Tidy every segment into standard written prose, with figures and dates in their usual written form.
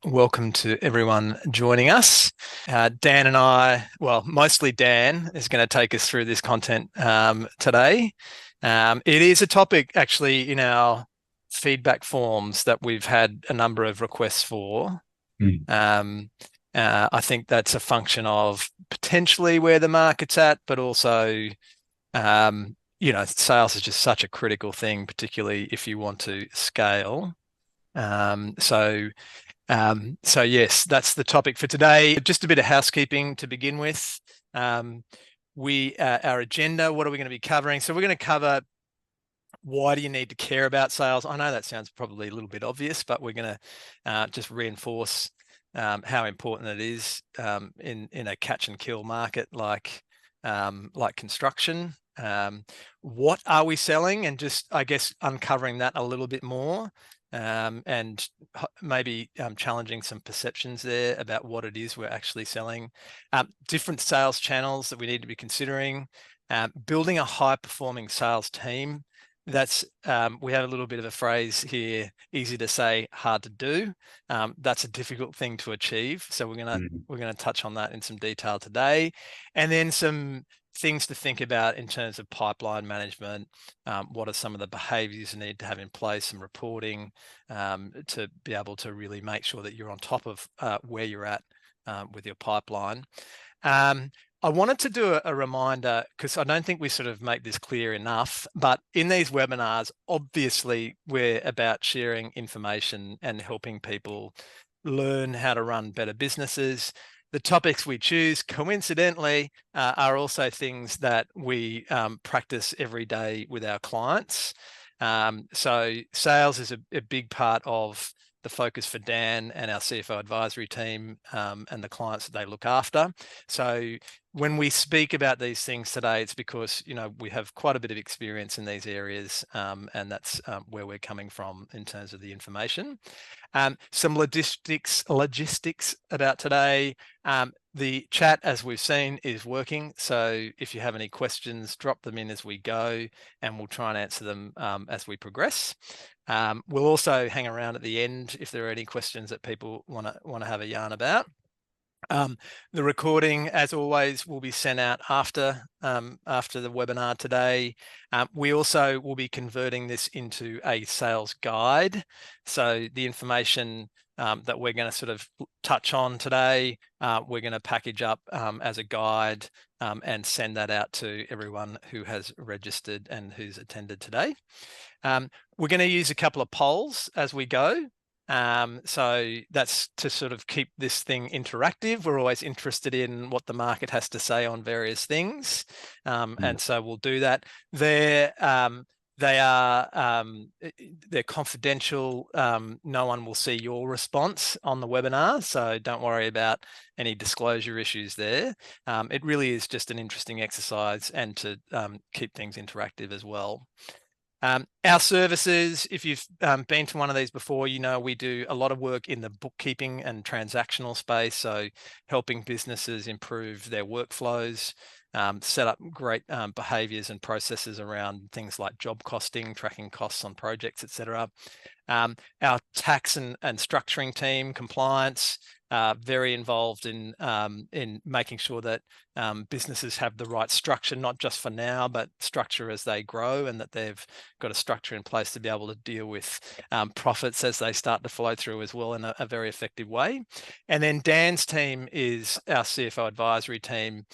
Welcome to everyone joining us. Dan and I, well, mostly Dan, is going to take us through this content today. It is a topic actually in our feedback forms that we've had a number of requests for. I think that's a function of potentially where the market's at, but also, sales is just such a critical thing, particularly if you want to scale. So yes, that's the topic for today. Just a bit of housekeeping to begin with. Our agenda, what are we going to be covering? So we're going to cover why do you need to care about sales? I know that sounds probably a little bit obvious, but we're going to just reinforce how important it is in a catch and kill market like construction. What are we selling? And just, I guess, uncovering that a little bit more. And maybe challenging some perceptions there about what it is we're actually selling. Different sales channels that we need to be considering. Building a high-performing sales team. That's we have a little bit of a phrase here: easy to say, hard to do. That's a difficult thing to achieve. So we're gonna touch on that in some detail today, and then some things to think about in terms of pipeline management. What are some of the behaviors you need to have in place, some reporting to be able to really make sure that you're on top of where you're at with your pipeline. I wanted to do a reminder, because I don't think we sort of make this clear enough, but in these webinars, obviously we're about sharing information and helping people learn how to run better businesses. The topics we choose, coincidentally, are also things that we practice every day with our clients. So sales is a big part of the focus for Dan and our CFO advisory team and the clients that they look after. So when we speak about these things today, it's because, we have quite a bit of experience in these areas, and that's where we're coming from in terms of the information. Some logistics about today. The chat, as we've seen, is working. So if you have any questions, drop them in as we go, and we'll try and answer them as we progress. We'll also hang around at the end if there are any questions that people want to have a yarn about. The recording, as always, will be sent out after the webinar today. We also will be converting this into a sales guide. So the information that we're going to sort of touch on today, we're going to package up as a guide and send that out to everyone who has registered and who's attended today. We're going to use a couple of polls as we go. So that's to sort of keep this thing interactive. We're always interested in what the market has to say on various things. And so we'll do that. They're confidential. No one will see your response on the webinar, so don't worry about any disclosure issues there. It really is just an interesting exercise and to keep things interactive as well. Our services, if you've been to one of these before, we do a lot of work in the bookkeeping and transactional space, so helping businesses improve their workflows, set up great behaviors and processes around things like job costing, tracking costs on projects, etc. Our tax and structuring team, compliance, very involved in making sure that businesses have the right structure, not just for now, but structure as they grow, and that they've got a structure in place to be able to deal with profits as they start to flow through as well in a very effective way. And then Dan's team is our CFO advisory team.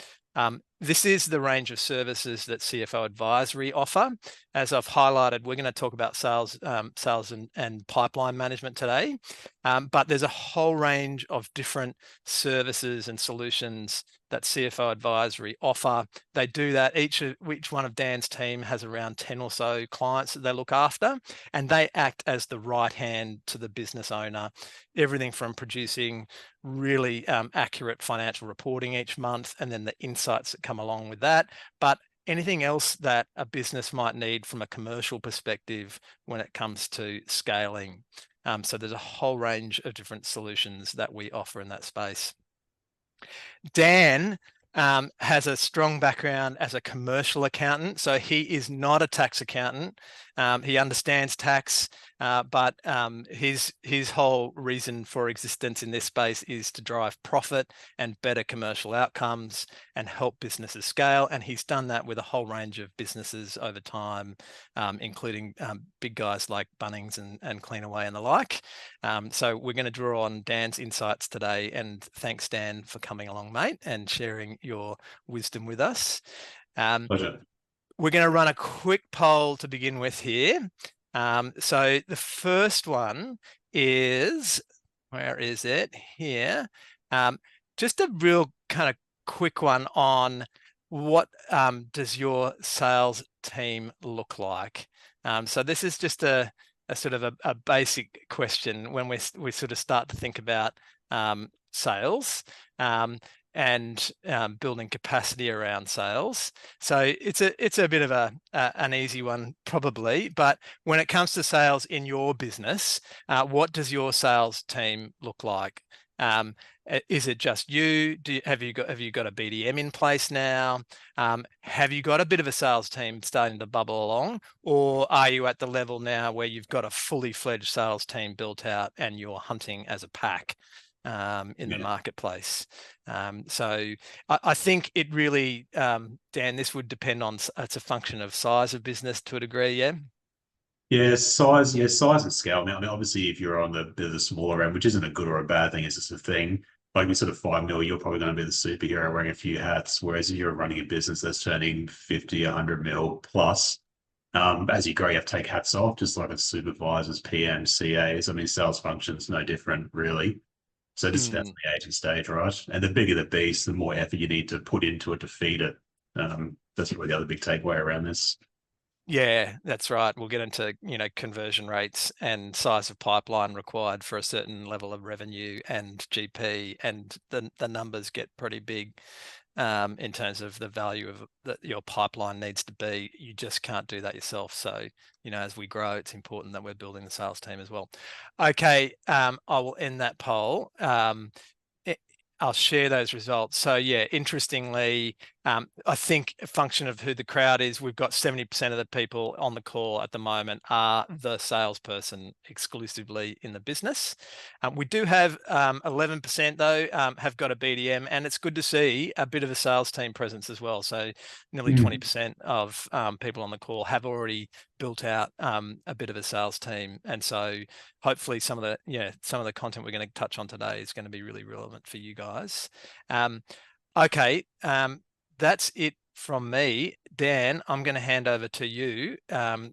This is the range of services that CFO advisory offer. As I've highlighted, we're going to talk about sales and pipeline management today, but there's a whole range of different services and solutions that CFO advisory offer. They do that. Each one of Dan's team has around 10 or so clients that they look after, and they act as the right hand to the business owner. Everything from producing really accurate financial reporting each month, and then the insights that come along with that, but anything else that a business might need from a commercial perspective when it comes to scaling. So there's a whole range of different solutions that we offer in that space. Dan has a strong background as a commercial accountant, so he is not a tax accountant. He understands tax, but his whole reason for existence in this space is to drive profit and better commercial outcomes and help businesses scale. And he's done that with a whole range of businesses over time, including big guys like Bunnings and Cleanaway and the like. So we're going to draw on Dan's insights today, and thanks, Dan, for coming along, mate, and sharing your wisdom with us. Pleasure. We're going to run a quick poll to begin with here. So the first one is, where is it? Here. Just a real kind of quick one on what does your sales team look like? So this is just a sort of a basic question when we sort of start to think about sales and building capacity around sales. So it's a bit of an easy one probably, but when it comes to sales in your business, what does your sales team look like? Is it just you? Have you got a BDM in place now? Have you got a bit of a sales team starting to bubble along, or are you at the level now where you've got a fully fledged sales team built out and you're hunting as a pack in the marketplace? So I think it really, Dan, this would depend on, it's a function of size of business to a degree, yeah? Yeah, size and scale. Now, I mean, obviously, if you're on the smaller end, which isn't a good or a bad thing, it's just a thing. Like with sort of 5 mil, you're probably going to be the superhero wearing a few hats. Whereas if you're running a business that's turning 50, 100 mil plus, as you grow, you have to take hats off, just like with supervisors, PMs, CAs. I mean, sales functions no different, really. So it just depends on the age and stage, right? And the bigger the beast, the more effort you need to put into it to feed it. That's really the other big takeaway around this. Yeah, that's right. We'll get into, conversion rates and size of pipeline required for a certain level of revenue and GP, and the numbers get pretty big in terms of the value of that your pipeline needs to be. You just can't do that yourself. So, as we grow, it's important that we're building the sales team as well. Okay, I will end that poll. I'll share those results. So yeah, interestingly, I think a function of who the crowd is, we've got 70% of the people on the call at the moment are the salesperson exclusively in the business. We do have 11% though, have got a BDM, and it's good to see a bit of a sales team presence as well. So nearly 20% of people on the call have already built out a bit of a sales team. And so hopefully some of the content we're going to touch on today is going to be really relevant for you guys. Okay, that's it from me. Dan, I'm going to hand over to you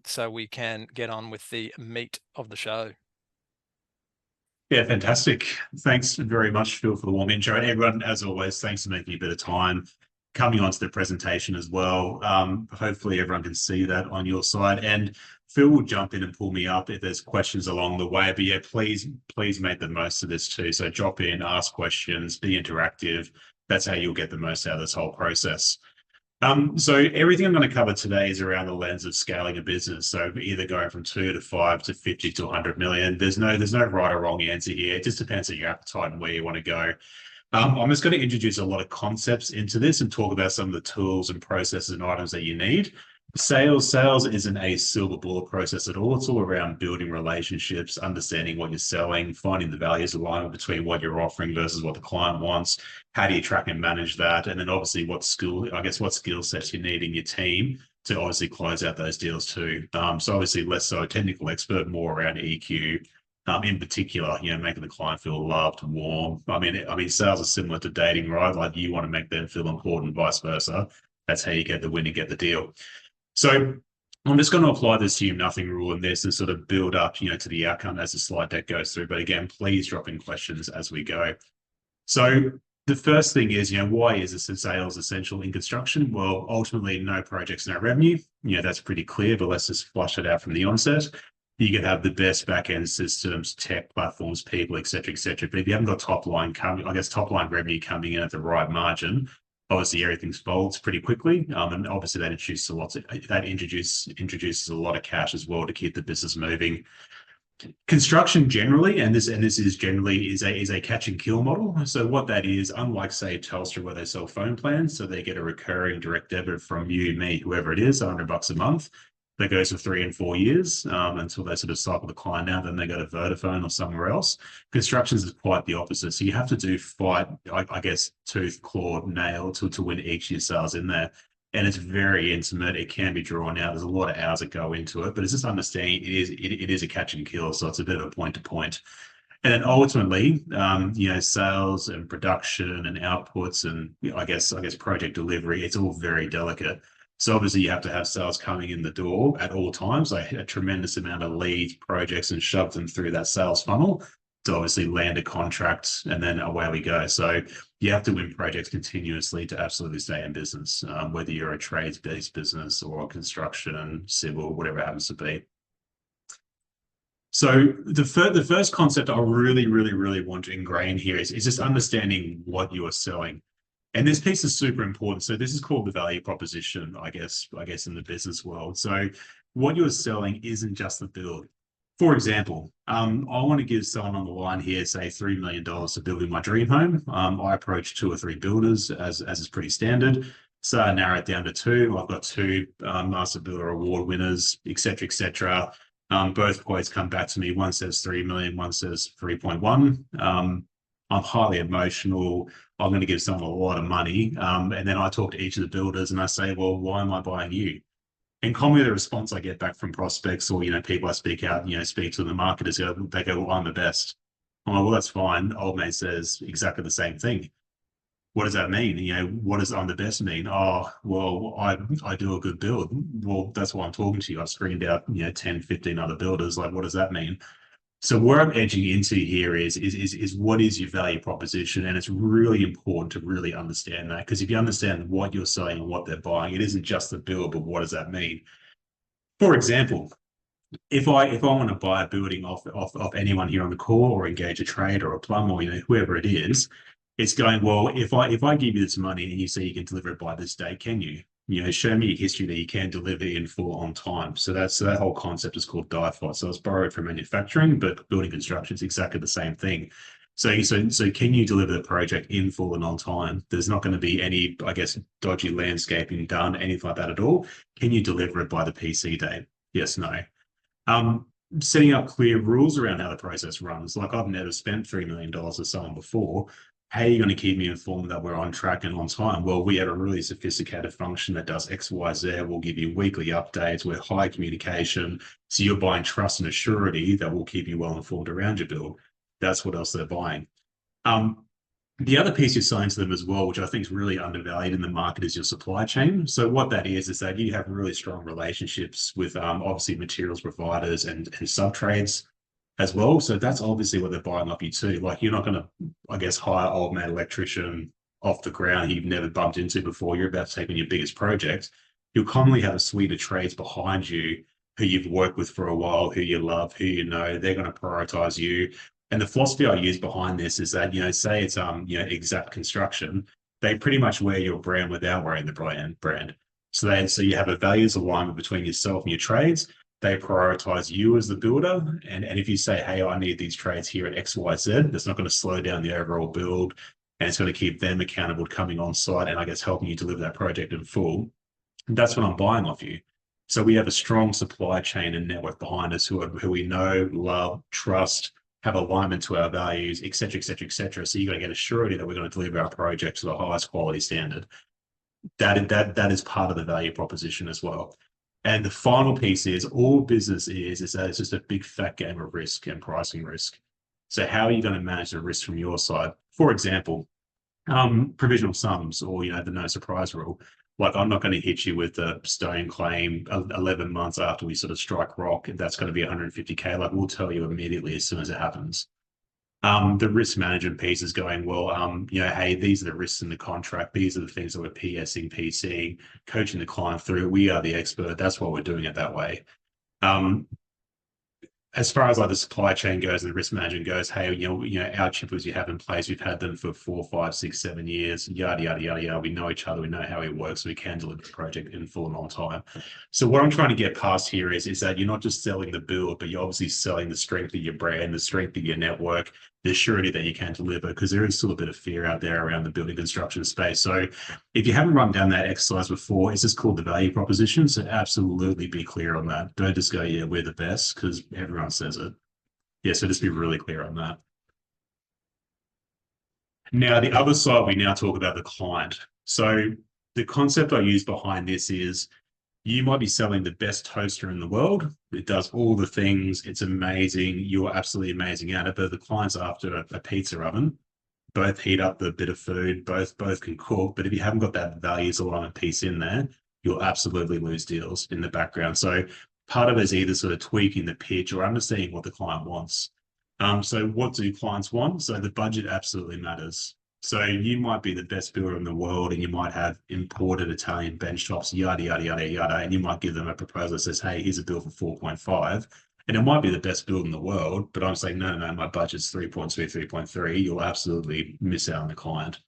so we can get on with the meat of the show. Yeah, fantastic. Thanks very much, Phil, for the warm intro. And everyone, as always, thanks for making a bit of time coming onto the presentation as well. Hopefully everyone can see that on your side. And Phil will jump in and pull me up if there's questions along the way. But yeah, please make the most of this too. So drop in, ask questions, be interactive. That's how you'll get the most out of this whole process. So everything I'm going to cover today is around the lens of scaling a business. So either going from 2 to 5 to 50 to 100 million. There's no right or wrong answer here. It just depends on your appetite and where you want to go. I'm just going to introduce a lot of concepts into this and talk about some of the tools and processes and items that you need. Sales isn't a silver bullet process at all. It's all around building relationships, understanding what you're selling, finding the values alignment between what you're offering versus what the client wants. How do you track and manage that? And then obviously what skill sets you need in your team to obviously close out those deals too. So obviously less so a technical expert, more around EQ. In particular, making the client feel loved, warm. I mean, sales are similar to dating, right? Like you want to make them feel important, vice versa. That's how you get the win and get the deal. So I'm just going to apply the assume nothing rule in this and sort of build up, to the outcome as the slide deck goes through. But again, please drop in questions as we go. So the first thing is, why is this sales essential in construction? Well, ultimately, no projects, no revenue. That's pretty clear, but let's just flush it out from the onset. You can have the best back-end systems, tech platforms, people, et cetera, et cetera. But if you haven't got top line revenue coming in at the right margin, obviously everything folds pretty quickly. And obviously that introduces a lot of cash as well to keep the business moving. Construction generally, and this is generally is a catch and kill model. So what that is, unlike say Telstra where they sell phone plans, so they get a recurring direct debit from you, me, whoever it is, $100 a month. that goes for 3 and 4 years until they sort of cycle the client out. Then they go to Vodafone or somewhere else. Constructions is quite the opposite. So you have to do fight, I guess, tooth, claw, nail to win each of your sales in there. And it's very intimate. It can be drawn out. There's a lot of hours that go into it, but it's just understanding it is a catch and kill. So it's a bit of a point to point. And then ultimately, sales and production and outputs and I guess project delivery, it's all very delicate. So obviously you have to have sales coming in the door at all times, like a tremendous amount of leads, projects, and shove them through that sales funnel to obviously land a contract, and then away we go. So you have to win projects continuously to absolutely stay in business, whether you're a trades-based business or construction, civil, whatever it happens to be. So the first concept I really, really, really want to ingrain here is just understanding what you are selling. And this piece is super important. So this is called the value proposition, I guess in the business world. So what you're selling isn't just the build. For example, I want to give someone on the line here, say $3 million to building my dream home. I approach 2 or 3 builders as is pretty standard. So I narrow it down to 2. I've got 2 Master Builder Award winners, et cetera, et cetera. Both quotes come back to me. One says 3 million, one says 3.1. I'm highly emotional. I'm going to give someone a lot of money. And then I talk to each of the builders and I say, well, why am I buying you? And commonly the response I get back from prospects or, people I speak to in the market is they go, well, I'm the best. I'm like, well, that's fine. Old mate says exactly the same thing. What does that mean? What does I'm the best mean? Oh, well, I do a good build. Well, that's why I'm talking to you. I've screened out, 10, 15 other builders. Like, what does that mean? So where I'm edging into here is what is your value proposition? And it's really important to really understand that, because if you understand what you're selling and what they're buying, it isn't just the build, but what does that mean? For example, if I want to buy a building off anyone here on the call or engage a trade or a plumber or whoever it is, it's going, well, if I give you this money and you say you can deliver it by this date, can you? Show me a history that you can deliver in full on time. So that whole concept is called DIFOT. So it's borrowed from manufacturing, but building construction is exactly the same thing. So can you deliver the project in full and on time? There's not going to be any, I guess, dodgy landscaping done, anything like that at all. Can you deliver it by the PC date? Yes, no. Setting up clear rules around how the process runs. Like, I've never spent $3 million with someone before. How are you going to keep me informed that we're on track and on time? Well, we have a really sophisticated function that does X, Y, Z. We'll give you weekly updates. We're high communication. So you're buying trust and assurity that will keep you well informed around your build. That's what else they're buying. The other piece you're selling to them as well, which I think is really undervalued in the market, is your supply chain. So what that is that you have really strong relationships with obviously materials providers and sub-trades as well. So that's obviously what they're buying off you too. Like, you're not going to, I guess, hire old man electrician off the ground you've never bumped into before. You're about to take on your biggest project. You'll commonly have a suite of trades behind you who you've worked with for a while, who you love, who you know. They're going to prioritize you. And the philosophy I use behind this is that, say it's Xact construction, they pretty much wear your brand without wearing the brand. So you have a values alignment between yourself and your trades. They prioritize you as the builder. And if you say, hey, I need these trades here at XYZ, that's not going to slow down the overall build. And it's going to keep them accountable to coming on site and I guess helping you deliver that project in full. And that's what I'm buying off you. So we have a strong supply chain and network behind us who we know, love, trust, have alignment to our values, et cetera, et cetera, et cetera. So you're going to get a surety that we're going to deliver our project to the highest quality standard. That is part of the value proposition as well. And the final piece is all business is that it's just a big fat game of risk and pricing risk. So how are you going to manage the risk from your side? For example, provisional sums or, the no surprise rule. Like, I'm not going to hit you with a stone claim 11 months after we sort of strike rock. That's going to be 150K. Like, we'll tell you immediately as soon as it happens. The risk management piece is going, well, hey, these are the risks in the contract. These are the things that we're PSing, PCing, coaching the client through. We are the expert. That's why we're doing it that way. As far as like the supply chain goes and the risk management goes, hey, our chippers you have in place, we've had them for 4, 5, 6, 7 years, yada, yada, yada, yada. We know each other. We know how it works. So we can deliver the project in full and on time. So what I'm trying to get past here is that you're not just selling the build, but you're obviously selling the strength of your brand, the strength of your network, the surety that you can deliver, because there is still a bit of fear out there around the building construction space. So if you haven't run down that exercise before, it's just called the value proposition. So absolutely be clear on that. Don't just go, yeah, we're the best because everyone says it. Yeah, so just be really clear on that. Now, the other side, we now talk about the client. So the concept I use behind this is you might be selling the best toaster in the world. It does all the things. It's amazing. You're absolutely amazing at it. But the client's after a pizza oven. Both heat up the bit of food. Both can cook. But if you haven't got that values alignment piece in there, you'll absolutely lose deals in the background. So part of it is either sort of tweaking the pitch or understanding what the client wants. So what do clients want? So the budget absolutely matters. So you might be the best builder in the world and you might have imported Italian bench tops, yada, yada, yada, yada. And you might give them a proposal that says, hey, here's a bill for 4.5. And it might be the best build in the world, but I'm saying, no, my budget's 3.2, 3.3. You'll absolutely miss out on the client.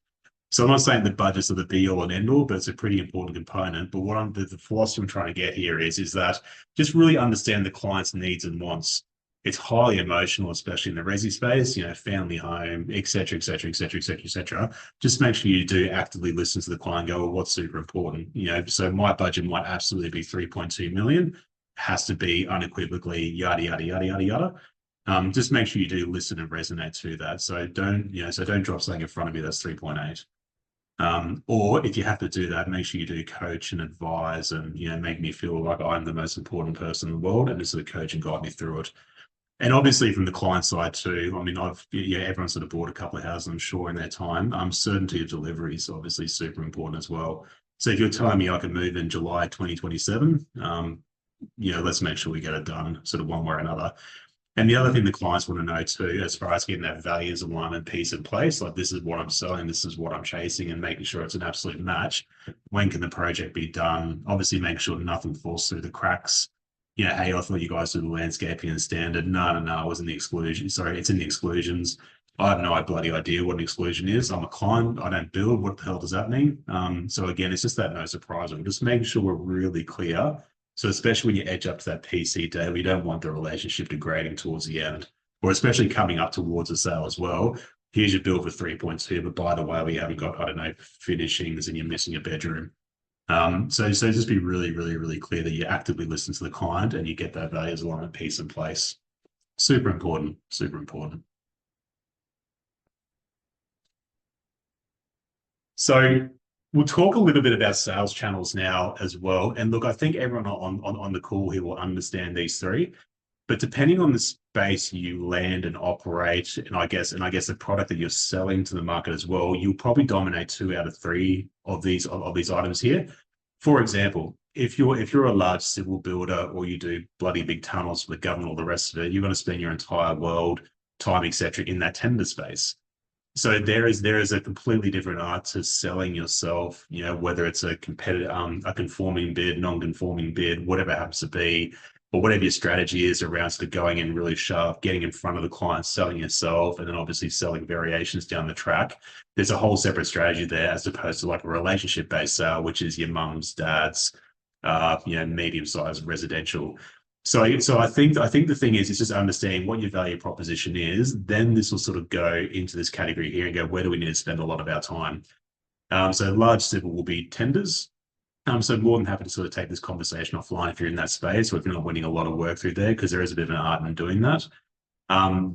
So I'm not saying the budgets are the be all and end all, but it's a pretty important component. But what the philosophy I'm trying to get here is that just really understand the client's needs and wants. It's highly emotional, especially in the resi space, family home, et cetera, et cetera, et cetera, et cetera, et cetera. Just make sure you do actively listen to the client and go, well, what's super important? So my budget might absolutely be 3.2 million, has to be unequivocally yada, yada, yada, yada, yada. Just make sure you do listen and resonate to that. So don't drop something in front of you that's 3.8. Or if you have to do that, make sure you do coach and advise and, make me feel like I'm the most important person in the world and just sort of coach and guide me through it. And obviously from the client side too, I mean, everyone's sort of bought a couple of houses, I'm sure, in their time. Certainty of delivery is obviously super important as well. So if you're telling me I can move in July 2027, let's make sure we get it done sort of one way or another. And the other thing the clients want to know too, as far as getting that values alignment piece in place, like this is what I'm selling, this is what I'm chasing, and making sure it's an absolute match. When can the project be done? Obviously, make sure nothing falls through the cracks. Hey, I thought you guys did the landscaping and standard. No, it was in the exclusion. Sorry, it's in the exclusions. I have no bloody idea what an exclusion is. I'm a client. I don't build. What the hell does that mean? So again, it's just that no surprise. We're just making sure we're really clear. So especially when you edge up to that PC day, we don't want the relationship degrading towards the end, or especially coming up towards a sale as well. Here's your bill for 3.2, but by the way, we haven't got, I don't know, finishings and you're missing a bedroom. So just be really, really, really clear that you actively listen to the client and you get that values alignment piece in place. Super important, super important. So we'll talk a little bit about sales channels now as well. And look, I think everyone on the call here will understand these three, but depending on the space you land and operate, and I guess the product that you're selling to the market as well, you'll probably dominate 2 out of 3 of these items here. For example, if you're a large civil builder or you do bloody big tunnels for the government or the rest of it, you're going to spend your entire world, time, etc., in that tender space. So there is a completely different art to selling yourself, whether it's a competitive, a conforming bid, non-conforming bid, whatever it happens to be, or whatever your strategy is around sort of going in really sharp, getting in front of the client, selling yourself, and then obviously selling variations down the track. There's a whole separate strategy there as opposed to like a relationship-based sale, which is your mum's, dad's, medium-sized residential. So I think the thing is just understanding what your value proposition is. Then this will sort of go into this category here and go, where do we need to spend a lot of our time? So large civil will be tenders. So more than happy to sort of take this conversation offline if you're in that space or if you're not winning a lot of work through there, because there is a bit of an art in doing that.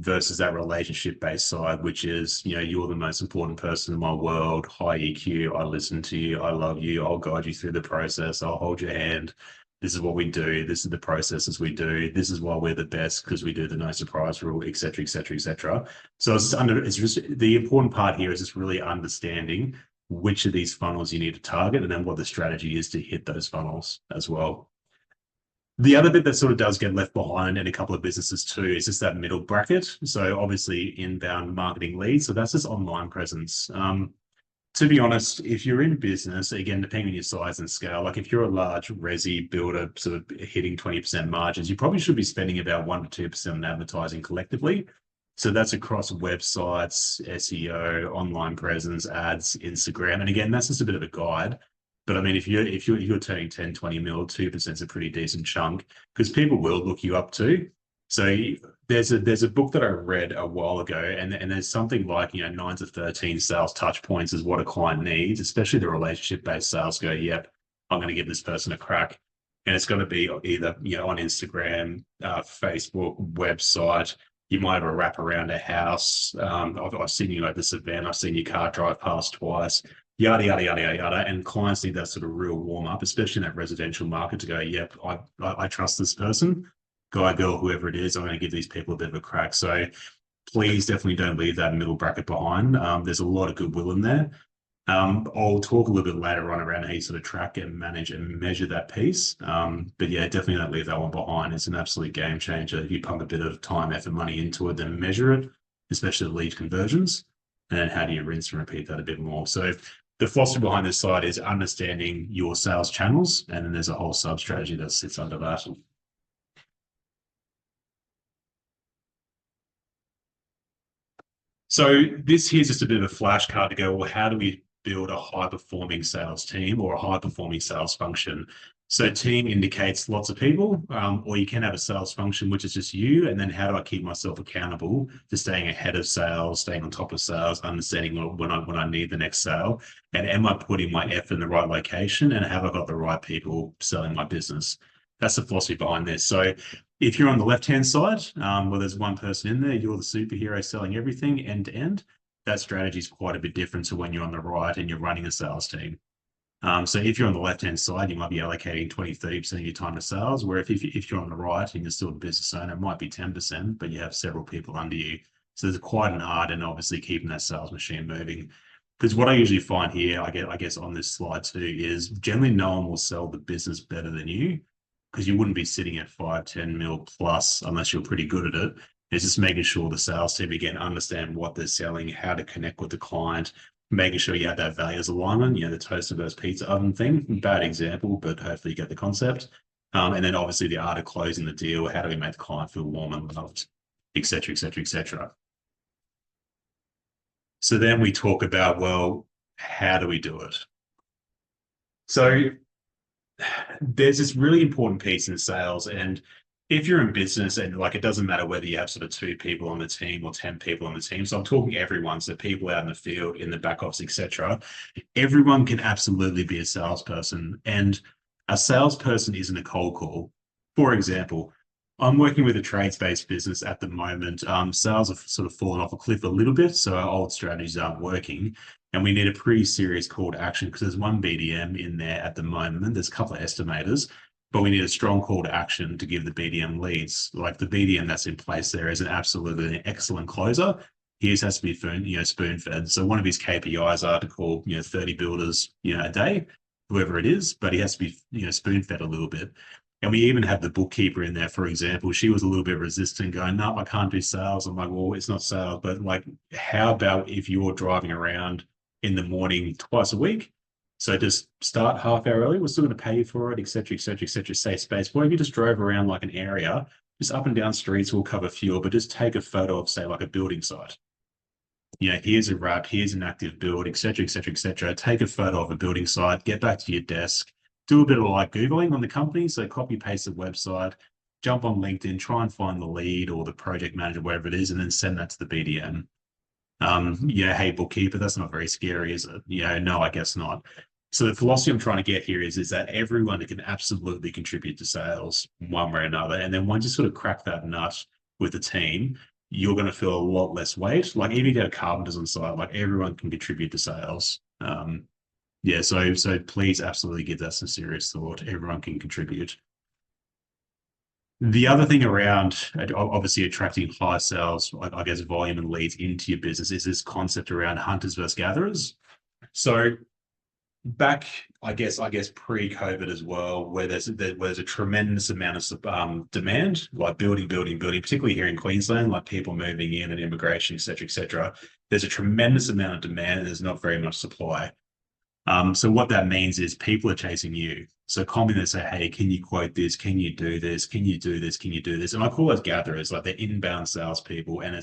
Versus that relationship-based side, which is, you're the most important person in my world, high EQ, I listen to you, I love you, I'll guide you through the process, I'll hold your hand. This is what we do. This is the processes we do. This is why we're the best because we do the no surprise rule, et cetera, et cetera, et cetera. So it's just the important part here is just really understanding which of these funnels you need to target and then what the strategy is to hit those funnels as well. The other bit that sort of does get left behind in a couple of businesses too is just that middle bracket. So obviously inbound marketing leads. So that's just online presence. To be honest, if you're in business, again, depending on your size and scale, like if you're a large resi builder sort of hitting 20% margins, you probably should be spending about 1 to 2% on advertising collectively. So that's across websites, SEO, online presence, ads, Instagram. And again, that's just a bit of a guide. But I mean, if you're turning 10, 20 mil, 2% is a pretty decent chunk because people will look you up too. So there's a book that I read a while ago, and there's something like, 9 to 13 sales touch points is what a client needs, especially the relationship-based sales go, yep, I'm going to give this person a crack. And it's going to be either, on Instagram, Facebook, website. You might have a wrap around a house. I've seen you at this event. I've seen your car drive past twice, yada, yada, yada, yada, yada. And clients need that sort of real warm up, especially in that residential market to go, yep, I trust this person, guy, girl, whoever it is. I'm going to give these people a bit of a crack. So please definitely don't leave that middle bracket behind. There's a lot of goodwill in there. I'll talk a little bit later on around how you sort of track and manage and measure that piece. But yeah, definitely don't leave that one behind. It's an absolute game changer. If you pump a bit of time, effort, money into it, then measure it, especially the lead conversions. And then how do you rinse and repeat that a bit more? So the philosophy behind this side is understanding your sales channels. And then there's a whole sub strategy that sits under that. So this here's just a bit of a flashcard to go, well, how do we build a high-performing sales team or a high-performing sales function? So team indicates lots of people, or you can have a sales function, which is just you. And then how do I keep myself accountable to staying ahead of sales, staying on top of sales, understanding when I need the next sale? And am I putting my effort in the right location? And have I got the right people selling my business? That's the philosophy behind this. So if you're on the left-hand side, where there's one person in there, you're the superhero selling everything end to end. That strategy is quite a bit different to when you're on the right and you're running a sales team. So if you're on the left-hand side, you might be allocating 20, 30% of your time to sales, where if you're on the right and you're still a business owner, it might be 10%, but you have several people under you. So there's quite an art in obviously keeping that sales machine moving. Because what I usually find here, I guess on this slide too, is generally no one will sell the business better than you, because you wouldn't be sitting at 5, 10 mil plus unless you're pretty good at it. It's just making sure the sales team, again, understand what they're selling, how to connect with the client, making sure you have that values alignment, the toaster versus pizza oven thing. Bad example, but hopefully you get the concept. And then obviously the art of closing the deal. How do we make the client feel warm and loved, et cetera, et cetera, et cetera. So then we talk about, well, how do we do it? So there's this really important piece in sales. And if you're in business, and like, it doesn't matter whether you have sort of 2 people on the team or 10 people on the team. So I'm talking everyone, so people out in the field, in the back office, etc. Everyone can absolutely be a salesperson, and a salesperson isn't a cold call. For example, I'm working with a trades-based business at the moment. Sales have sort of fallen off a cliff a little bit, so our old strategies aren't working. And we need a pretty serious call to action, because there's one BDM in there at the moment. There's a couple of estimators, but we need a strong call to action to give the BDM leads. Like the BDM that's in place there is an absolutely excellent closer. He has to be spoon-fed. So one of his KPIs are to call 30 builders a day, whoever it is, but he has to be spoon-fed a little bit. And we even have the bookkeeper in there, for example. She was a little bit resistant, going, no, I can't do sales. I'm like, well, it's not sales, but like, how about if you're driving around in the morning twice a week? So just start half hour early. We're still going to pay you for it, et cetera, et cetera, et cetera. Safe space. What if you just drove around like an area, just up and down streets, we'll cover fuel, but just take a photo of, say, like a building site. Here's a wrap, here's an active build, et cetera, et cetera, et cetera. Take a photo of a building site, get back to your desk, do a bit of like Googling on the company. So copy paste the website, jump on LinkedIn, try and find the lead or the project manager, wherever it is, and then send that to the BDM. Hey, bookkeeper, that's not very scary, is it? No, I guess not. So the philosophy I'm trying to get here is that everyone can absolutely contribute to sales one way or another. And then once you sort of crack that nut with the team, you're going to feel a lot less weight. Like even if you have carpenters on site, like everyone can contribute to sales. So please absolutely give that some serious thought. Everyone can contribute. The other thing around obviously attracting high sales, I guess volume and leads into your business, is this concept around hunters versus gatherers. So back, I guess pre-COVID as well, where there's a tremendous amount of demand, like building, particularly here in Queensland, like people moving in and immigration, et cetera, et cetera. There's a tremendous amount of demand and there's not very much supply. So what that means is people are chasing you. So companies say, hey, can you quote this? Can you do this? Can you do this? Can you do this? And I call those gatherers, like they're inbound salespeople. And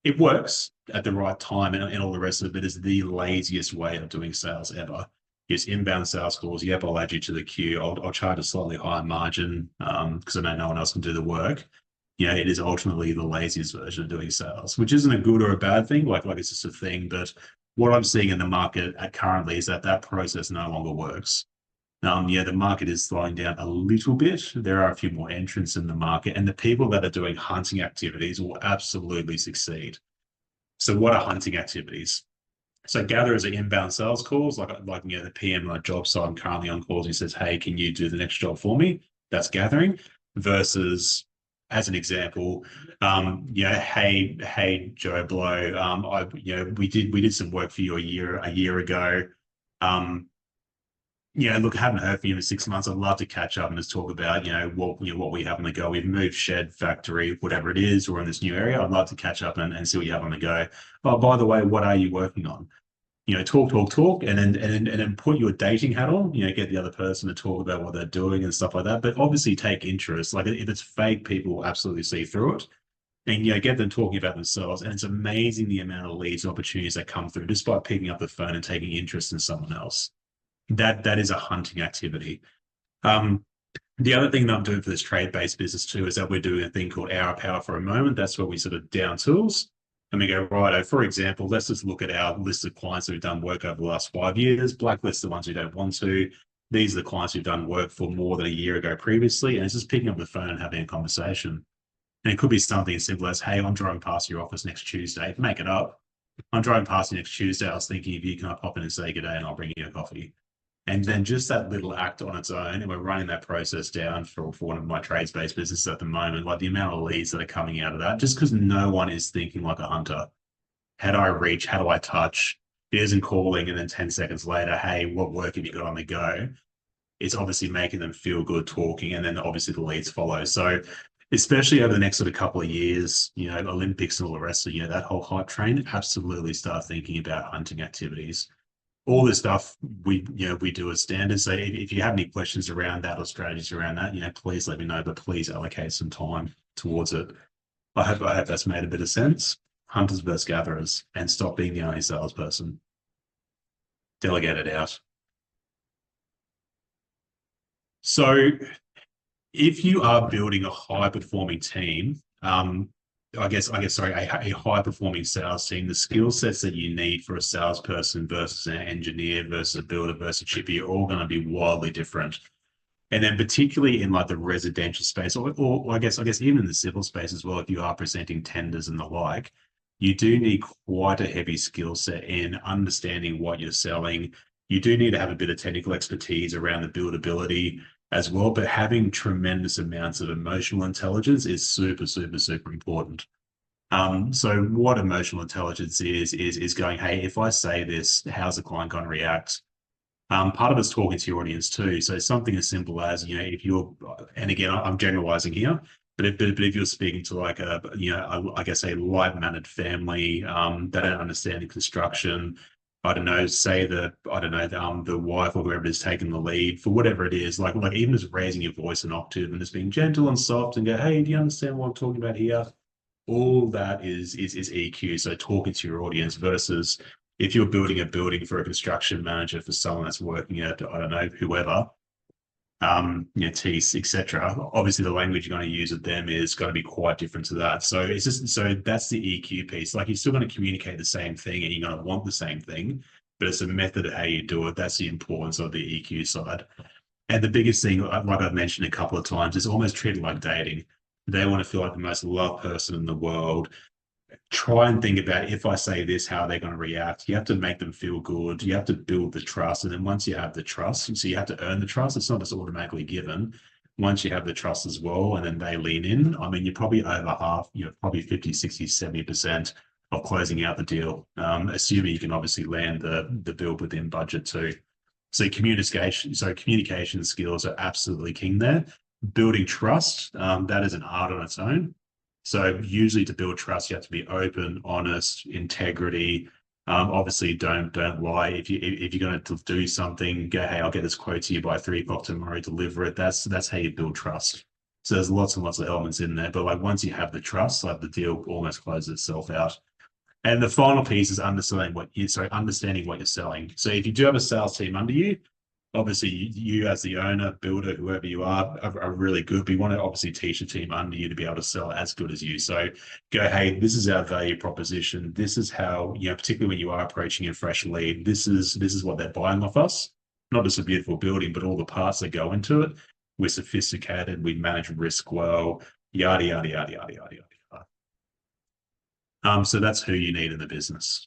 it works at the right time and all the rest of it, but it's the laziest way of doing sales ever. It's inbound sales calls. Yep, I'll add you to the queue. I'll charge a slightly higher margin because I know no one else can do the work. it is ultimately the laziest version of doing sales, which isn't a good or a bad thing. Like it's just a thing. But what I'm seeing in the market currently is that process no longer works. The market is slowing down a little bit. There are a few more entrants in the market, and the people that are doing hunting activities will absolutely succeed. So what are hunting activities? So gatherers are inbound sales calls, like the PM on a job site. I'm currently on calls. He says, "Hey, can you do the next job for me?" That's gathering. Versus, as an example, hey Joe Blow, we did some work for you a year ago. Look, I haven't heard from you in 6 months. I'd love to catch up and just talk about, what we have on the go. We've moved shed, factory, whatever it is. We're in this new area. I'd love to catch up and see what you have on the go. Oh, by the way, what are you working on? Talk, and then put your dating hat on. Get the other person to talk about what they're doing and stuff like that. But obviously, take interest. Like if it's fake, people will absolutely see through it. And get them talking about themselves. And it's amazing the amount of leads and opportunities that come through just by picking up the phone and taking interest in someone else. That is a hunting activity. The other thing that I'm doing for this trade-based business too is that we're doing a thing called Hour Power for a moment. That's where we sort of down tools and we go, right, for example, let's just look at our list of clients that we've done work over the last 5 years, blacklist the ones we don't want to. These are the clients we've done work for more than a year ago previously. And it's just picking up the phone and having a conversation. And it could be something as simple as, hey, I'm driving past your office next Tuesday. Make it up. I'm driving past you next Tuesday. I was thinking if you can pop in and say good day and I'll bring you a coffee. And then just that little act on its own, and we're running that process down for one of my trades-based businesses at the moment, like the amount of leads that are coming out of that, just because no one is thinking like a hunter. How do I reach? How do I touch? It isn't calling and then 10 seconds later, hey, what work have you got on the go? It's obviously making them feel good talking, and then obviously the leads follow. So especially over the next sort of couple of years, Olympics and all the rest of, that whole hype train, absolutely start thinking about hunting activities. All this stuff we do as standard. So if you have any questions around that or strategies around that, please let me know, but please allocate some time towards it. I hope that's made a bit of sense. Hunters versus gatherers, and stop being the only salesperson. Delegate it out. So if you are building a high performing team, sorry, a high performing sales team, the skill sets that you need for a salesperson versus an engineer versus a builder versus a chipper are all going to be wildly different. And then particularly in like the residential space, or I guess even in the civil space as well, if you are presenting tenders and the like, you do need quite a heavy skill set in understanding what you're selling. You do need to have a bit of technical expertise around the buildability as well, but having tremendous amounts of emotional intelligence is super, super, super important. So what emotional intelligence is going, hey, if I say this, how's the client going to react? Part of it's talking to your audience too. So something as simple as, if you're, and again, I'm generalizing here, but if you're speaking to like a light-mannered family that don't understand construction, I don't know, say the wife or whoever is taking the lead for whatever it is, like even just raising your voice an octave and just being gentle and soft and go, hey, do you understand what I'm talking about here? All that is EQ. So talking to your audience versus if you're building a building for a construction manager for someone that's working at, I don't know, whoever, TEAS, etc. Obviously, the language you're going to use with them is going to be quite different to that. So that's the EQ piece. Like you're still going to communicate the same thing, and you're going to want the same thing, but it's a method of how you do it. That's the importance of the EQ side. And the biggest thing, like I've mentioned a couple of times, is almost treated like dating. They want to feel like the most loved person in the world. Try and think about, if I say this, how are they going to react? You have to make them feel good. You have to build the trust. And then once you have the trust, so you have to earn the trust. It's not just automatically given. Once you have the trust as well, and then they lean in, I mean, you're probably over half, probably 50, 60, 70% of closing out the deal, assuming you can obviously land the build within budget too. So communication skills are absolutely king there. Building trust, that is an art on its own. So usually to build trust, you have to be open, honest, integrity. Obviously, don't lie. If you're going to do something, go, hey, I'll get this quote to you by 3 o'clock tomorrow. Deliver it. That's how you build trust. So there's lots and lots of elements in there. But like once you have the trust, like the deal almost closes itself out. And the final piece is understanding what you're selling. So if you do have a sales team under you, obviously you as the owner, builder, whoever you are really good. But you want to obviously teach a team under you to be able to sell as good as you. So go, hey, this is our value proposition. This is how, particularly when you are approaching a fresh lead, this is what they're buying off us. Not just a beautiful building, but all the parts that go into it. We're sophisticated. We manage risk well. Yada yada yada yada yada yada. So that's who you need in the business.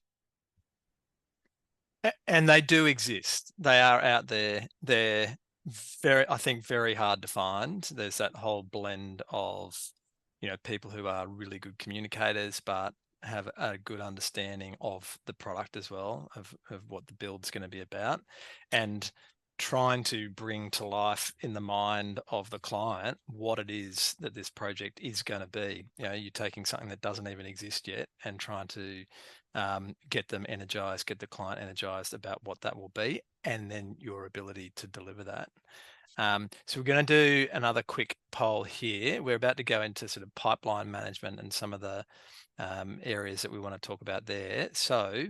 And they do exist. They are out there. They're I think, very hard to find. There's that whole blend of, people who are really good communicators, but have a good understanding of the product as well, of what the build's going to be about, and trying to bring to life in the mind of the client what it is that this project is going to be. You're taking something that doesn't even exist yet and trying to get them energized, get the client energized about what that will be, and then your ability to deliver that. So we're going to do another quick poll here. We're about to go into sort of pipeline management and some of the areas that we want to talk about there. So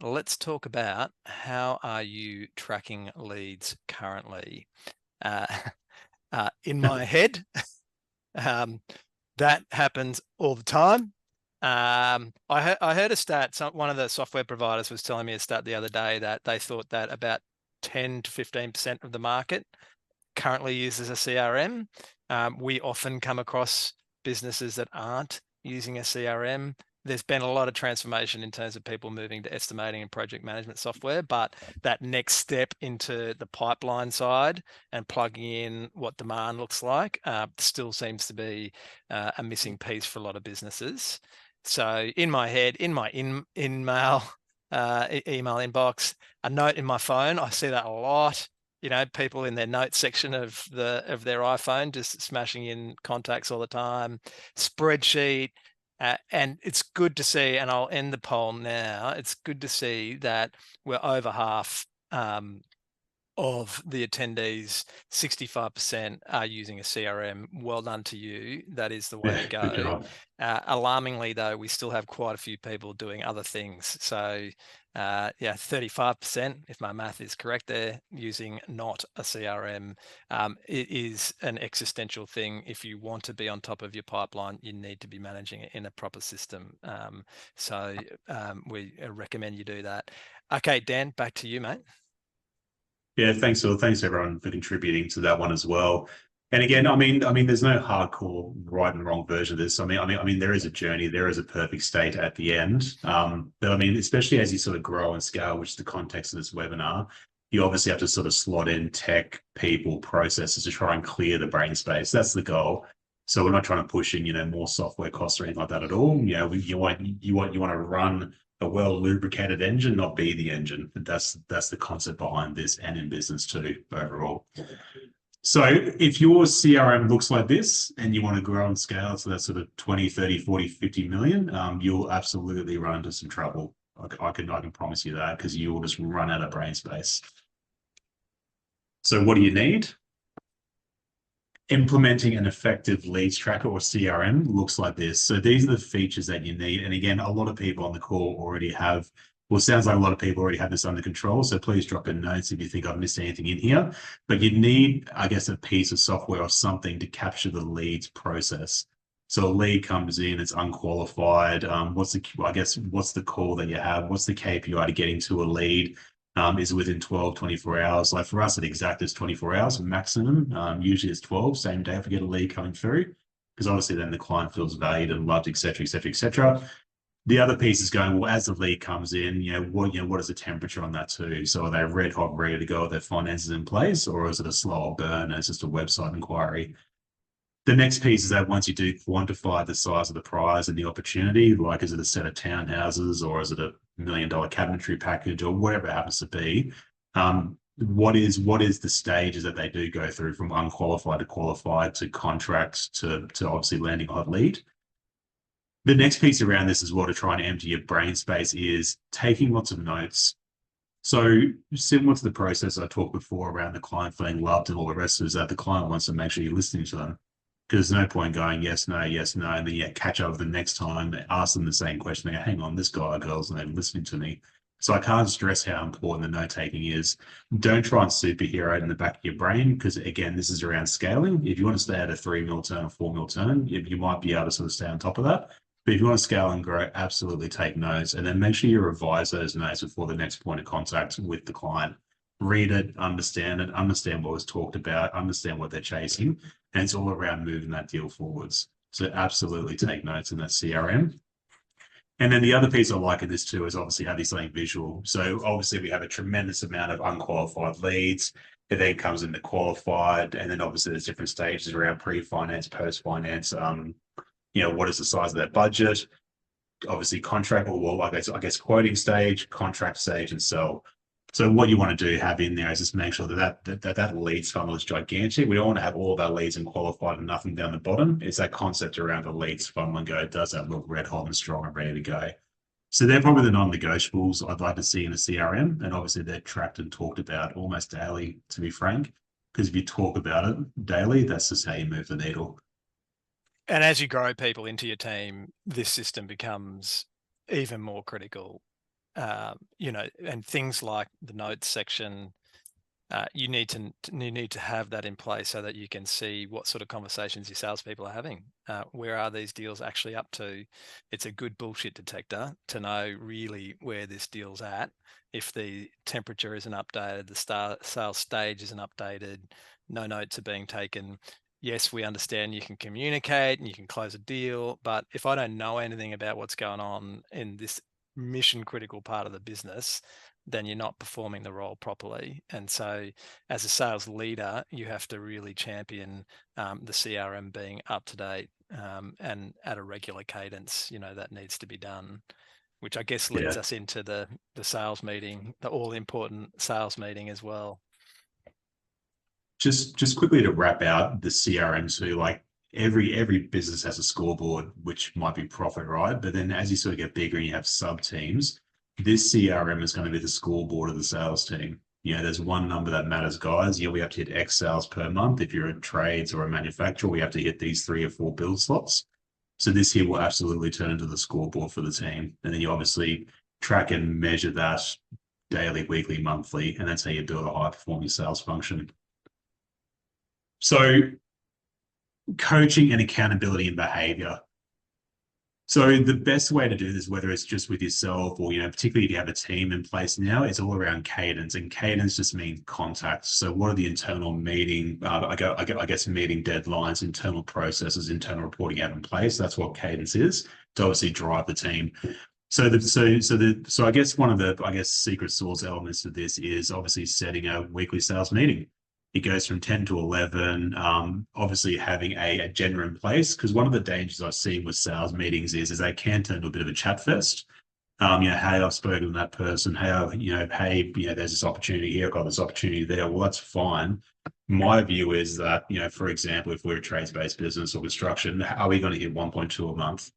let's talk about, how are you tracking leads currently? In my head, that happens all the time. I heard a stat. One of the software providers was telling me a stat the other day that they thought that about 10 to 15% of the market currently uses a CRM. We often come across businesses that aren't using a CRM. There's been a lot of transformation in terms of people moving to estimating and project management software, but that next step into the pipeline side and plugging in what demand looks like still seems to be a missing piece for a lot of businesses. So in my head, in my email inbox, a note in my phone, I see that a lot. People in their notes section of their iPhone just smashing in contacts all the time. Spreadsheet. And it's good to see, and I'll end the poll now. It's good to see that we're over half of the attendees, 65% are using a CRM. Well done to you. That is the way to go. Alarmingly, though, we still have quite a few people doing other things. So 35%, if my math is correct there, using not a CRM. It is an existential thing. If you want to be on top of your pipeline, you need to be managing it in a proper system. We recommend you do that. Okay, Dan, back to you, mate. Yeah, thanks. Thanks everyone for contributing to that one as well. And again, I mean, there's no hardcore right and wrong version of this. I mean, there is a journey, there is a perfect state at the end. But I mean, especially as you sort of grow and scale, which is the context of this webinar, you obviously have to sort of slot in tech, people, processes to try and clear the brain space. That's the goal. So we're not trying to push in, more software costs or anything like that at all. You want to run a well-lubricated engine, not be the engine. That's the concept behind this, and in business too, overall. So if your CRM looks like this and you want to grow and scale to that sort of 20, 30, 40, 50 million, you'll absolutely run into some trouble. I can promise you that, because you will just run out of brain space. So what do you need? Implementing an effective leads tracker, or CRM, looks like this. So these are the features that you need. And again, a lot of people on the call already have, well, it sounds like a lot of people already have this under control. So please drop in notes if you think I've missed anything in here. But you need, I guess, a piece of software or something to capture the leads process. So a lead comes in, it's unqualified. What's the call that you have? What's the KPI to getting to a lead? Is within 12, 24 hours. Like for us at Xact, it's 24 hours maximum. Usually it's 12, same day if we get a lead coming through, because obviously then the client feels valued and loved, et cetera, et cetera, et cetera. The other piece is going, well, as the lead comes in, what is the temperature on that too? So are they red hot, ready to go with their finances in place, or is it a slower burn and it's just a website inquiry? The next piece is that once you do quantify the size of the prize and the opportunity, like is it a set of townhouses, or is it a $1 million cabinetry package, or whatever it happens to be, what is the stages that they do go through from unqualified to qualified to contracts to obviously landing a hot lead. The next piece around this as well, to try and empty your brain space, is taking lots of notes. So similar to the process I talked before around the client feeling loved and all the rest, is that the client wants to make sure you're listening to them. Because there's no point going yes, no, and then catch up the next time, ask them the same question. They go, hang on, this guy or girl's not even listening to me. So I can't stress how important the note taking is. Don't try and superhero it in the back of your brain, because again, this is around scaling. If you want to stay at a 3 mil turn or 4 mil turn, you might be able to sort of stay on top of that. But if you want to scale and grow, absolutely take notes, and then make sure you revise those notes before the next point of contact with the client. Read it, understand what was talked about, understand what they're chasing, and it's all around moving that deal forwards. So absolutely take notes in that CRM. And then the other piece I like in this too is obviously having something visual. So obviously we have a tremendous amount of unqualified leads. It then comes into qualified, and then obviously there's different stages around pre-finance, post-finance. What is the size of that budget? Obviously contract, or well, I guess quoting stage, contract stage, and sell. So what you want to do have in there is just make sure that leads funnel is gigantic. We don't want to have all of our leads and qualified and nothing down the bottom. It's that concept around the leads funnel and go, does that look red hot and strong and ready to go? So they're probably the non-negotiables I'd like to see in a CRM. And obviously they're tracked and talked about almost daily, to be frank, because if you talk about it daily, that's just how you move the needle. And as you grow people into your team, this system becomes even more critical. And things like the notes section, you need to have that in place so that you can see what sort of conversations your salespeople are having. Where are these deals actually up to? It's a good bullshit detector to know really where this deal's at. If the temperature isn't updated, the sales stage isn't updated, no notes are being taken. Yes, we understand you can communicate and you can close a deal, but if I don't know anything about what's going on in this mission critical part of the business, then you're not performing the role properly. And so as a sales leader, you have to really champion the CRM being up to date and at a regular cadence. That needs to be done, which I guess leads Yeah. us into the sales meeting, the all important sales meeting as well. Just quickly to wrap out the CRM too, like every business has a scoreboard, which might be profit, right? But then as you sort of get bigger and you have sub teams, this CRM is going to be the scoreboard of the sales team. There's one number that matters, guys. We have to hit X sales per month. If you're in trades or a manufacturer, we have to hit these 3 or 4 build slots. So this here will absolutely turn into the scoreboard for the team. And then you obviously track and measure that daily, weekly, monthly, and that's how you build a high performing sales function. So coaching and accountability and behavior. So the best way to do this, whether it's just with yourself or, particularly if you have a team in place now, it's all around cadence, and cadence just means contact. So what are the internal meeting, I guess meeting deadlines, internal processes, internal reporting out in place? That's what cadence is to obviously drive the team. So I guess one of the secret sauce elements of this is obviously setting a weekly sales meeting. It goes from 10 to 11, obviously having a agenda in place, because one of the dangers I've seen with sales meetings is they can turn to a bit of a chat fest. Hey, I've spoken to that person. Hey, there's this opportunity here. I've got this opportunity there. Well, that's fine. My view is that, for example, if we're a trades-based business or construction, are we going to hit 1.2 a month?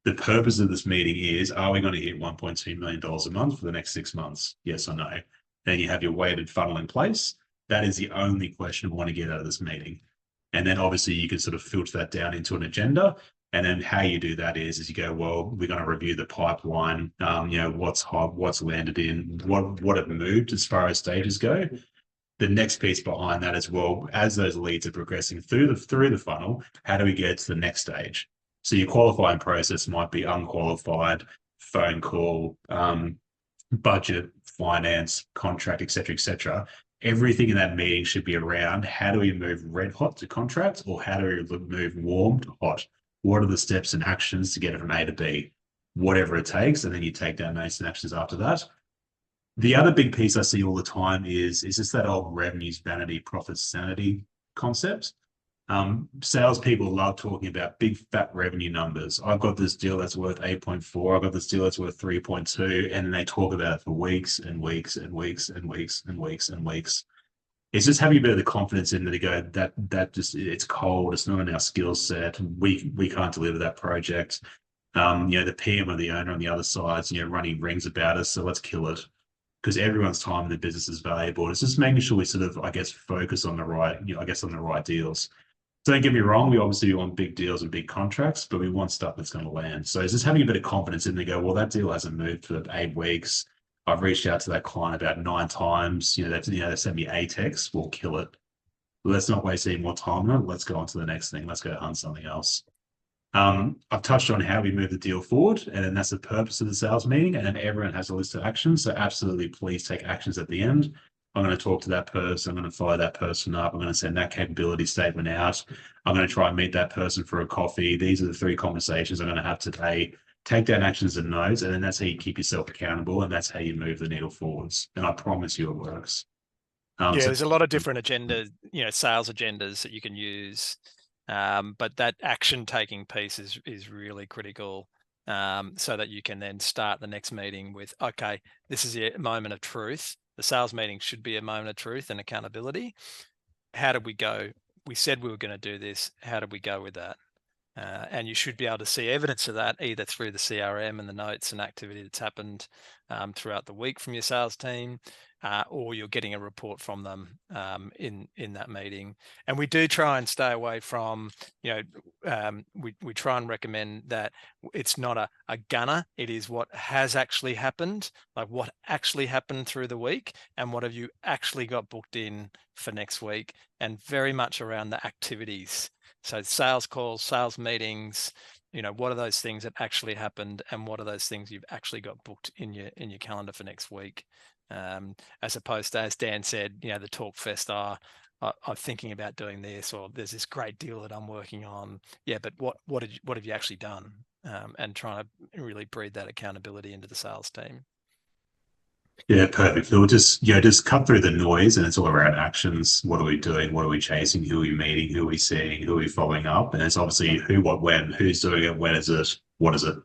The purpose of this meeting is, are we going to hit $1.2 million a month for the next 6 months? Yes or no? Then you have your weighted funnel in place. That is the only question we want to get out of this meeting. And then obviously you can sort of filter that down into an agenda. And then how you do that is you go, well, we're going to review the pipeline, what's hot, what's landed in, what have moved as far as stages go. The next piece behind that as well, as those leads are progressing through the funnel, how do we get to the next stage? So your qualifying process might be unqualified, phone call, budget, finance, contract, et cetera. Everything in that meeting should be around how do we move red hot to contract, or how do we move warm to hot? What are the steps and actions to get it from A to B? Whatever it takes, and then you take down notes and actions after that. The other big piece I see all the time is just that old revenues vanity, profits sanity concept. Salespeople love talking about big fat revenue numbers. I've got this deal that's worth 8.4. I've got this deal that's worth 3.2, and they talk about it for weeks and weeks and weeks and weeks and weeks and weeks. It's just having a bit of the confidence in that to go that just it's cold. It's not in our skill set. We can't deliver that project. The PM or the owner on the other side's running rings about us. So let's kill it, because everyone's time in the business is valuable. It's just making sure we sort of focus on the right on the right deals. Don't get me wrong, we obviously want big deals and big contracts, but we want stuff that's going to land. So it's just having a bit of confidence in there, go, well, that deal hasn't moved for 8 weeks. I've reached out to that client about 9 times. They sent me a text. We'll kill it. Let's not waste any more time on it. Let's go on to the next thing. Let's go hunt something else. I've touched on how we move the deal forward, and then that's the purpose of the sales meeting. And then everyone has a list of actions. So absolutely, please take actions at the end. I'm going to talk to that person. I'm going to follow that person up. I'm going to send that capability statement out. I'm going to try and meet that person for a coffee. These are the 3 conversations I'm going to have today. Take down actions and notes, and then that's how you keep yourself accountable, and that's how you move the needle forwards. And I promise you it works. Yeah, So there's a lot of different agendas, sales agendas that you can use, but that action taking piece is really critical, so that you can then start the next meeting with, okay, this is a moment of truth. The sales meeting should be a moment of truth and accountability. How did we go? We said we were going to do this. How did we go with that? And you should be able to see evidence of that either through the CRM and the notes and activity that's happened throughout the week from your sales team, or you're getting a report from them in that meeting. And we do try and stay away from, we try and recommend that it's not a gunner. It is what has actually happened, like what actually happened through the week and what have you actually got booked in for next week, and very much around the activities. So sales calls, sales meetings, what are those things that actually happened, and what are those things you've actually got booked in your calendar for next week, as opposed to, as Dan said, the talk fest are, I'm thinking about doing this, or there's this great deal that I'm working on. Yeah, but what have you actually done? And trying to really breed that accountability into the sales team. Yeah, perfect. We'll just cut through the noise, and it's all around actions. What are we doing? What are we chasing? Who are we meeting? Who are we seeing? Who are we following up? And it's obviously who, what, when, who's doing it, when is it, what is it?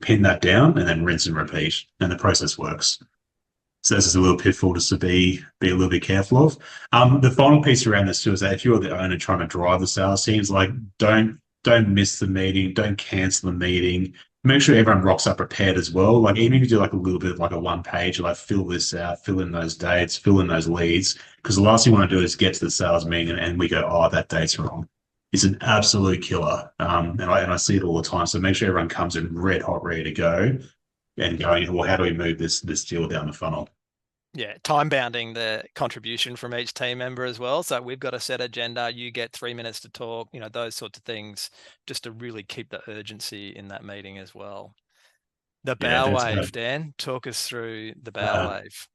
Pin that down and then rinse and repeat. And the process works. So this is a little pitfall just to be a little bit careful of. The final piece around this too is that if you're the owner trying to drive the sales teams, like don't miss the meeting, don't cancel the meeting. Make sure everyone rocks up prepared as well. Like even if you do like a little bit of like a 1-page, like fill this out, fill in those dates, fill in those leads. Because the last thing you want to do is get to the sales meeting and we go, oh, that date's wrong. It's an absolute killer. And I see it all the time. So make sure everyone comes in red hot, ready to go and going, well, how do we move this deal down the funnel? Yeah, time bounding the contribution from each team member as well. So we've got a set agenda. You get 3 minutes to talk, those sorts of things, just to really keep the urgency in that meeting as well. The Yeah, bow that's wave, Dan, talk us through the bow uh, wave.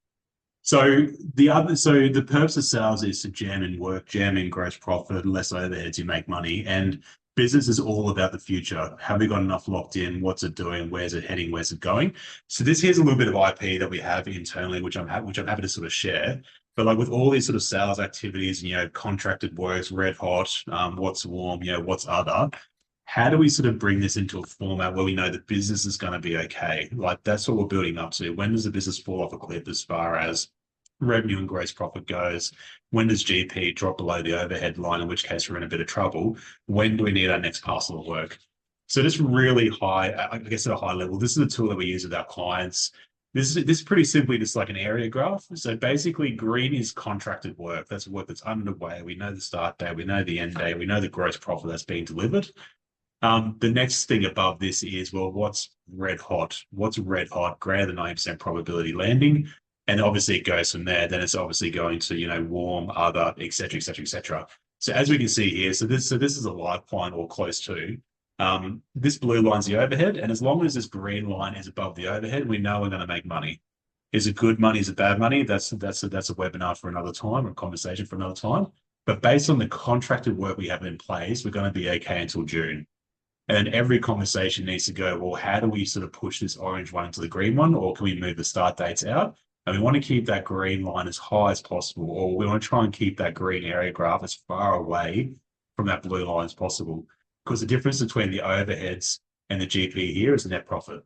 so the purpose of sales is to jam in work, jam in gross profit, less overheads, you make money. And business is all about the future. Have we got enough locked in? What's it doing? Where's it heading? Where's it going? So here's a little bit of IP that we have internally, which I'm happy to sort of share. But like with all these sort of sales activities, contracted works, red hot, what's warm, what's other. How do we sort of bring this into a format where we know the business is going to be okay? Like that's what we're building up to. When does the business fall off a cliff as far as revenue and gross profit goes? When does GP drop below the overhead line, in which case we're in a bit of trouble? When do we need our next parcel of work? So just really high, I guess at a high level, this is a tool that we use with our clients. This is pretty simply just like an area graph. So basically green is contracted work. That's work that's underway. We know the start date, we know the end date, we know the gross profit that's being delivered. The next thing above this is, well, what's red hot? What's red hot? Greater than 90% probability landing. And obviously it goes from there. Then it's obviously going to, warm, other, et cetera, et cetera, et cetera. So as we can see here, so this is a live point or close to. This blue line's the overhead. And as long as this green line is above the overhead, we know we're going to make money. Is it good money? Is it bad money? That's a webinar for another time or a conversation for another time. But based on the contracted work we have in place, we're going to be okay until June. And every conversation needs to go, well, how do we sort of push this orange one into the green one, or can we move the start dates out? And we want to keep that green line as high as possible, or we want to try and keep that green area graph as far away from that blue line as possible. Because the difference between the overheads and the GP here is the net profit.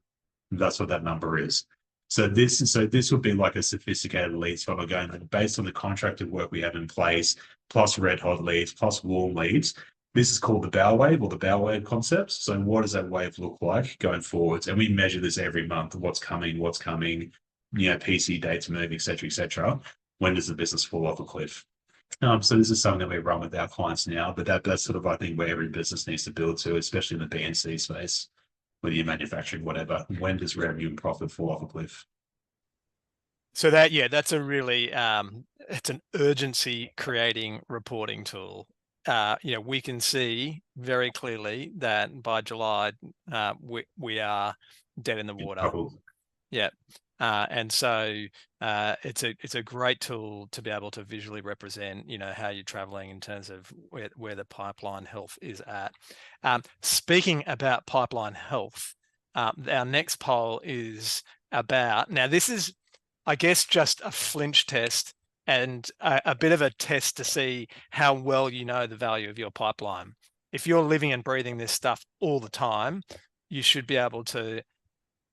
That's what that number is. So this would be like a sophisticated leads funnel going based on the contracted work we have in place, plus red hot leads, plus warm leads. This is called the bow wave or the bow wave concepts. So what does that wave look like going forwards? And we measure this every month. What's coming, PC dates move, et cetera, et cetera. When does the business fall off a cliff? So this is something that we run with our clients now, but that's sort of, I think, where every business needs to build to, especially in the BNC space, whether you're manufacturing, whatever. When does revenue and profit fall off a cliff? So that, yeah, that's a really, it's an urgency creating reporting tool. We can see very clearly that by July, we are dead in the water. Trouble. Yeah. And so it's a great tool to be able to visually represent, how you're traveling in terms of where the pipeline health is at. Speaking about pipeline health, our next poll is about, now this is, I guess, just a flinch test and a bit of a test to see how well you know the value of your pipeline. If you're living and breathing this stuff all the time, you should be able to,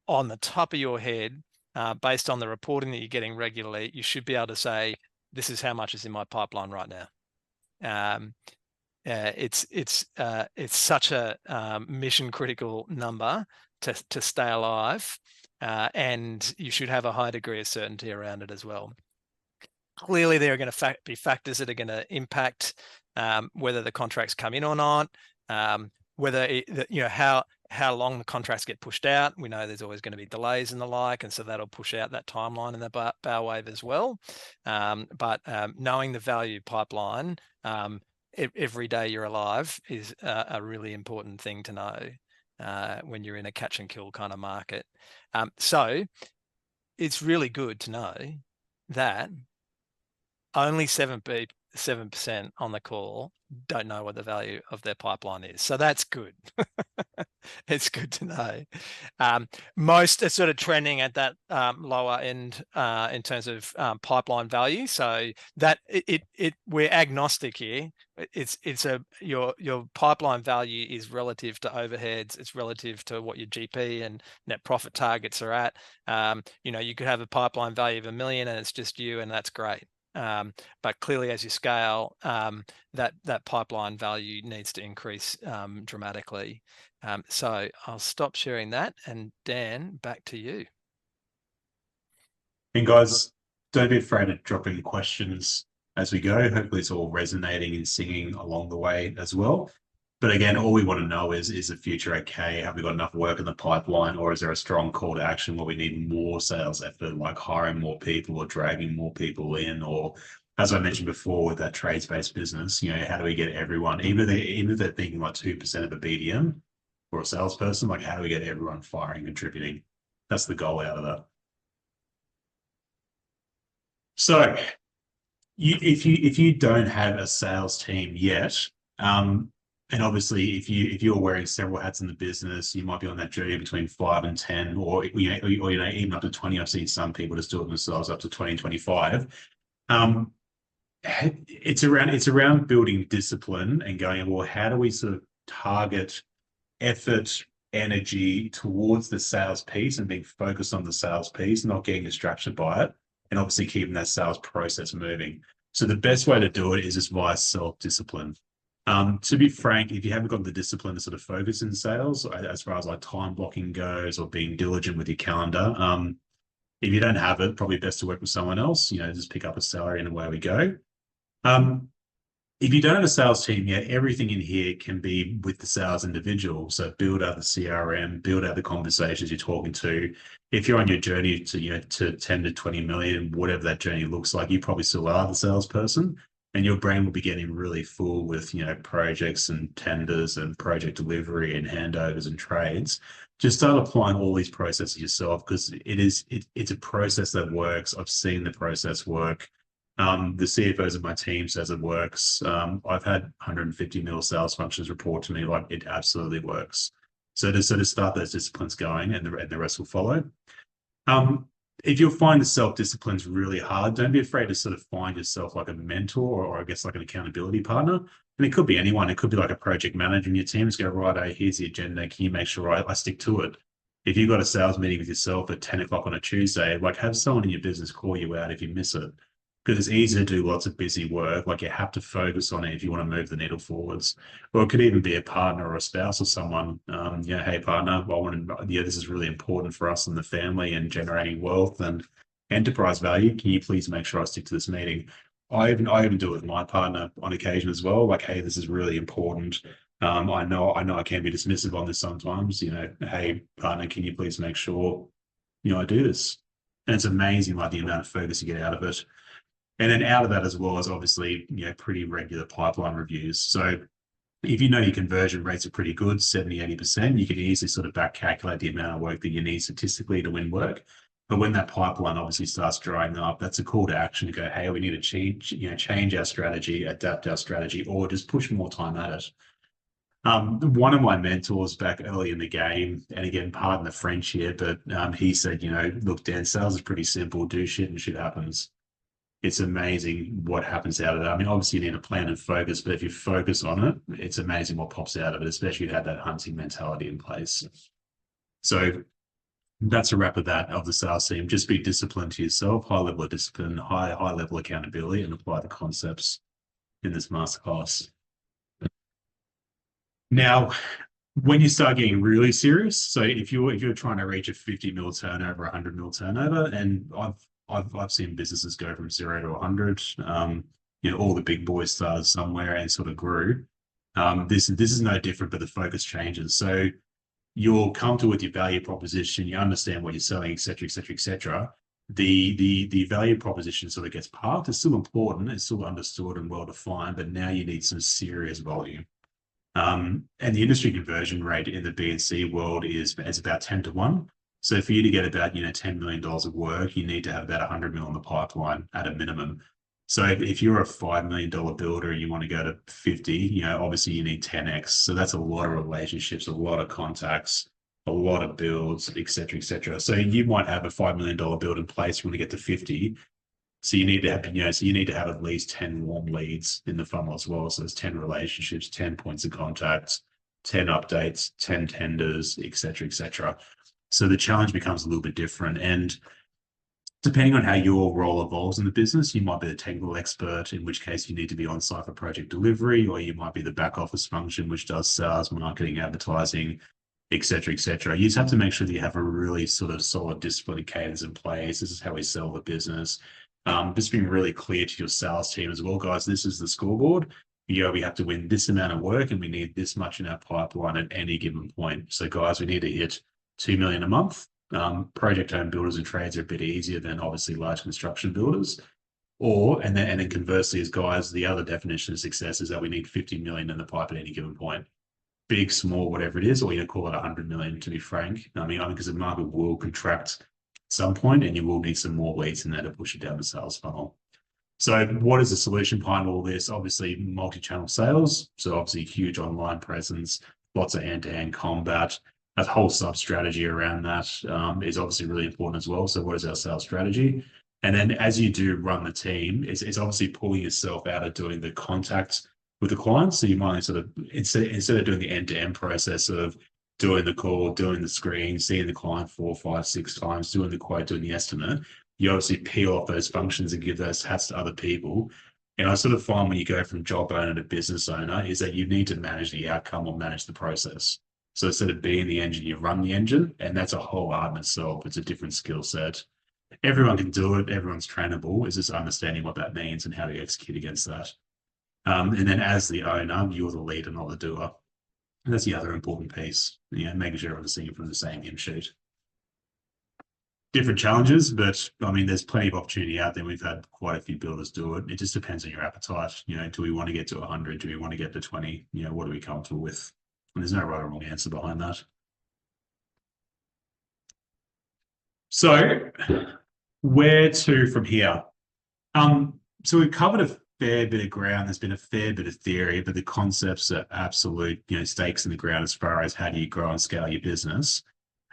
on the top of your head, based on the reporting that you're getting regularly, you should be able to say, this is how much is in my pipeline right now. It's such a mission critical number to stay alive, and you should have a high degree of certainty around it as well. Clearly, there are going to be factors that are going to impact whether the contracts come in or not, whether how long the contracts get pushed out. We know there's always going to be delays and the like, and so that'll push out that timeline in the bow wave as well. But knowing the value pipeline every day you're alive is a really important thing to know when you're in a catch and kill kind of market. So it's really good to know that only 7% on the call don't know what the value of their pipeline is. So that's good. It's good to know. Most are sort of trending at that lower end in terms of pipeline value. So that we're agnostic here. Your pipeline value is relative to overheads. It's relative to what your GP and net profit targets are at. You could have a pipeline value of $1 million and it's just you, and that's great. But clearly, as you scale, that pipeline value needs to increase dramatically. So I'll stop sharing that, and Dan, back to you. And guys, don't be afraid of dropping questions as we go. Hopefully it's all resonating and singing along the way as well. But again, all we want to know is the future okay? Have we got enough work in the pipeline, or is there a strong call to action where we need more sales effort, like hiring more people or dragging more people in? Or as I mentioned before, with that trades-based business, how do we get everyone, even if they're thinking like 2% of a BDM or a salesperson, like how do we get everyone firing, contributing? That's the goal out of that. So if you don't have a sales team yet, and obviously if you're wearing several hats in the business, you might be on that journey between 5 and 10, or even up to 20. I've seen some people just do it themselves up to 20, 25. It's around building discipline and going, well, how do we sort of target effort, energy towards the sales piece and being focused on the sales piece, not getting distracted by it, and obviously keeping that sales process moving. So the best way to do it is just via self-discipline. To be frank, if you haven't got the discipline to sort of focus in sales, as far as like time blocking goes or being diligent with your calendar, if you don't have it, probably best to work with someone else, just pick up a salary and away we go. If you don't have a sales team yet, everything in here can be with the sales individual. So build out the CRM, build out the conversations you're talking to. If you're on your journey to 10 to 20 million, whatever that journey looks like, you probably still are the salesperson, and your brain will be getting really full with projects and tenders and project delivery and handovers and trades. Just start applying all these processes yourself, because it's a process that works. I've seen the process work. The CFOs of my team says it works. I've had 150 mil sales functions report to me, like it absolutely works. So to start those disciplines going, and the rest will follow. If you'll find the self-discipline's really hard, don't be afraid to sort of find yourself like a mentor, or I guess like an accountability partner. And it could be anyone. It could be like a project manager in your team. Just go, right, here's the agenda. Can you make sure I stick to it? If you've got a sales meeting with yourself at 10 o'clock on a Tuesday, like have someone in your business call you out if you miss it. Because it's easy to do lots of busy work. Like you have to focus on it if you want to move the needle forwards. Or it could even be a partner or a spouse or someone, hey partner, this is really important for us and the family and generating wealth and enterprise value. Can you please make sure I stick to this meeting? I even do it with my partner on occasion as well. Like, hey, this is really important. I know I can be dismissive on this sometimes. Hey partner, can you please make sure I do this? And it's amazing, like the amount of focus you get out of it. And then out of that as well is obviously, pretty regular pipeline reviews. So if you know your conversion rates are pretty good, 70, 80%, you can easily sort of back calculate the amount of work that you need statistically to win work. But when that pipeline obviously starts drying up, that's a call to action to go, hey, we need to change our strategy, adapt our strategy, or just push more time at it. One of my mentors back early in the game, and again, pardon the French here, but he said, look, Dan, sales is pretty simple. Do shit and shit happens. It's amazing what happens out of that. I mean, obviously you need a plan and focus, but if you focus on it, it's amazing what pops out of it, especially if you have that hunting mentality in place. So that's a wrap of that, of the sales team. Just be disciplined to yourself, high level of discipline, high level accountability, and apply the concepts in this masterclass. Now, when you start getting really serious, so if you're trying to reach a 50 mil turnover, 100 mil turnover, and I've seen businesses go from 0 to 100. All the big boys started somewhere and sort of grew. This is no different, but the focus changes. So you're comfortable with your value proposition, you understand what you're selling, et cetera, et cetera, et cetera. The value proposition sort of gets parked. It's still important, it's still understood and well defined, but now you need some serious volume. And the industry conversion rate in the B&C world is about 10 to 1. So for you to get about $10 million of work, you need to have about 100 mil in the pipeline at a minimum. So if you're a $5 million builder and you want to go to 50, obviously you need 10x. So that's a lot of relationships, a lot of contacts, a lot of builds, et cetera, et cetera. So you might have a $5 million build in place when you get to 50. So you need to have, at least 10 warm leads in the funnel as well. So there's 10 relationships, 10 points of contacts, 10 updates, 10 tenders, et cetera, et cetera. So the challenge becomes a little bit different. And depending on how your role evolves in the business, you might be the technical expert, in which case you need to be on site for project delivery, or you might be the back office function, which does sales, marketing, advertising, et cetera, et cetera. You just have to make sure that you have a really sort of solid discipline cadence in place. This is how we sell the business. Just being really clear to your sales team as well, guys, this is the scoreboard. We have to win this amount of work and we need this much in our pipeline at any given point. So guys, we need to hit 2 million a month. Project home builders and trades are a bit easier than obviously large construction builders. And then conversely, as guys, the other definition of success is that we need 50 million in the pipe at any given point. Big, small, whatever it is, or call it 100 million, to be frank. I mean, because the market will contract at some point and you will need some more leads in there to push it down the sales funnel. So what is the solution behind all this? Obviously, multi-channel sales. So obviously huge online presence, lots of hand-to-hand combat. A whole sub-strategy around that is obviously really important as well. So what is our sales strategy? And then as you do run the team, it's obviously pulling yourself out of doing the contact with the clients. So you might sort of, instead of doing the end-to-end process of doing the call, doing the screen, seeing the client 4, 5, 6 times, doing the quote, doing the estimate, you obviously peel off those functions and give those hats to other people. And I sort of find when you go from job owner to business owner is that you need to manage the outcome or manage the process. So instead of being the engine, you run the engine, and that's a whole art in itself. It's a different skill set. Everyone can do it. Everyone's trainable. It's just understanding what that means and how to execute against that. And then as the owner, you're the leader, not the doer. And that's the other important piece, making sure everyone's singing from the same hymn sheet. Different challenges, but I mean, there's plenty of opportunity out there. We've had quite a few builders do it. It just depends on your appetite. Do we want to get to 100? Do we want to get to 20? What are we comfortable with? And there's no right or wrong answer behind that. So where to from here? So we've covered a fair bit of ground. There's been a fair bit of theory, but the concepts are absolute, stakes in the ground as far as how do you grow and scale your business.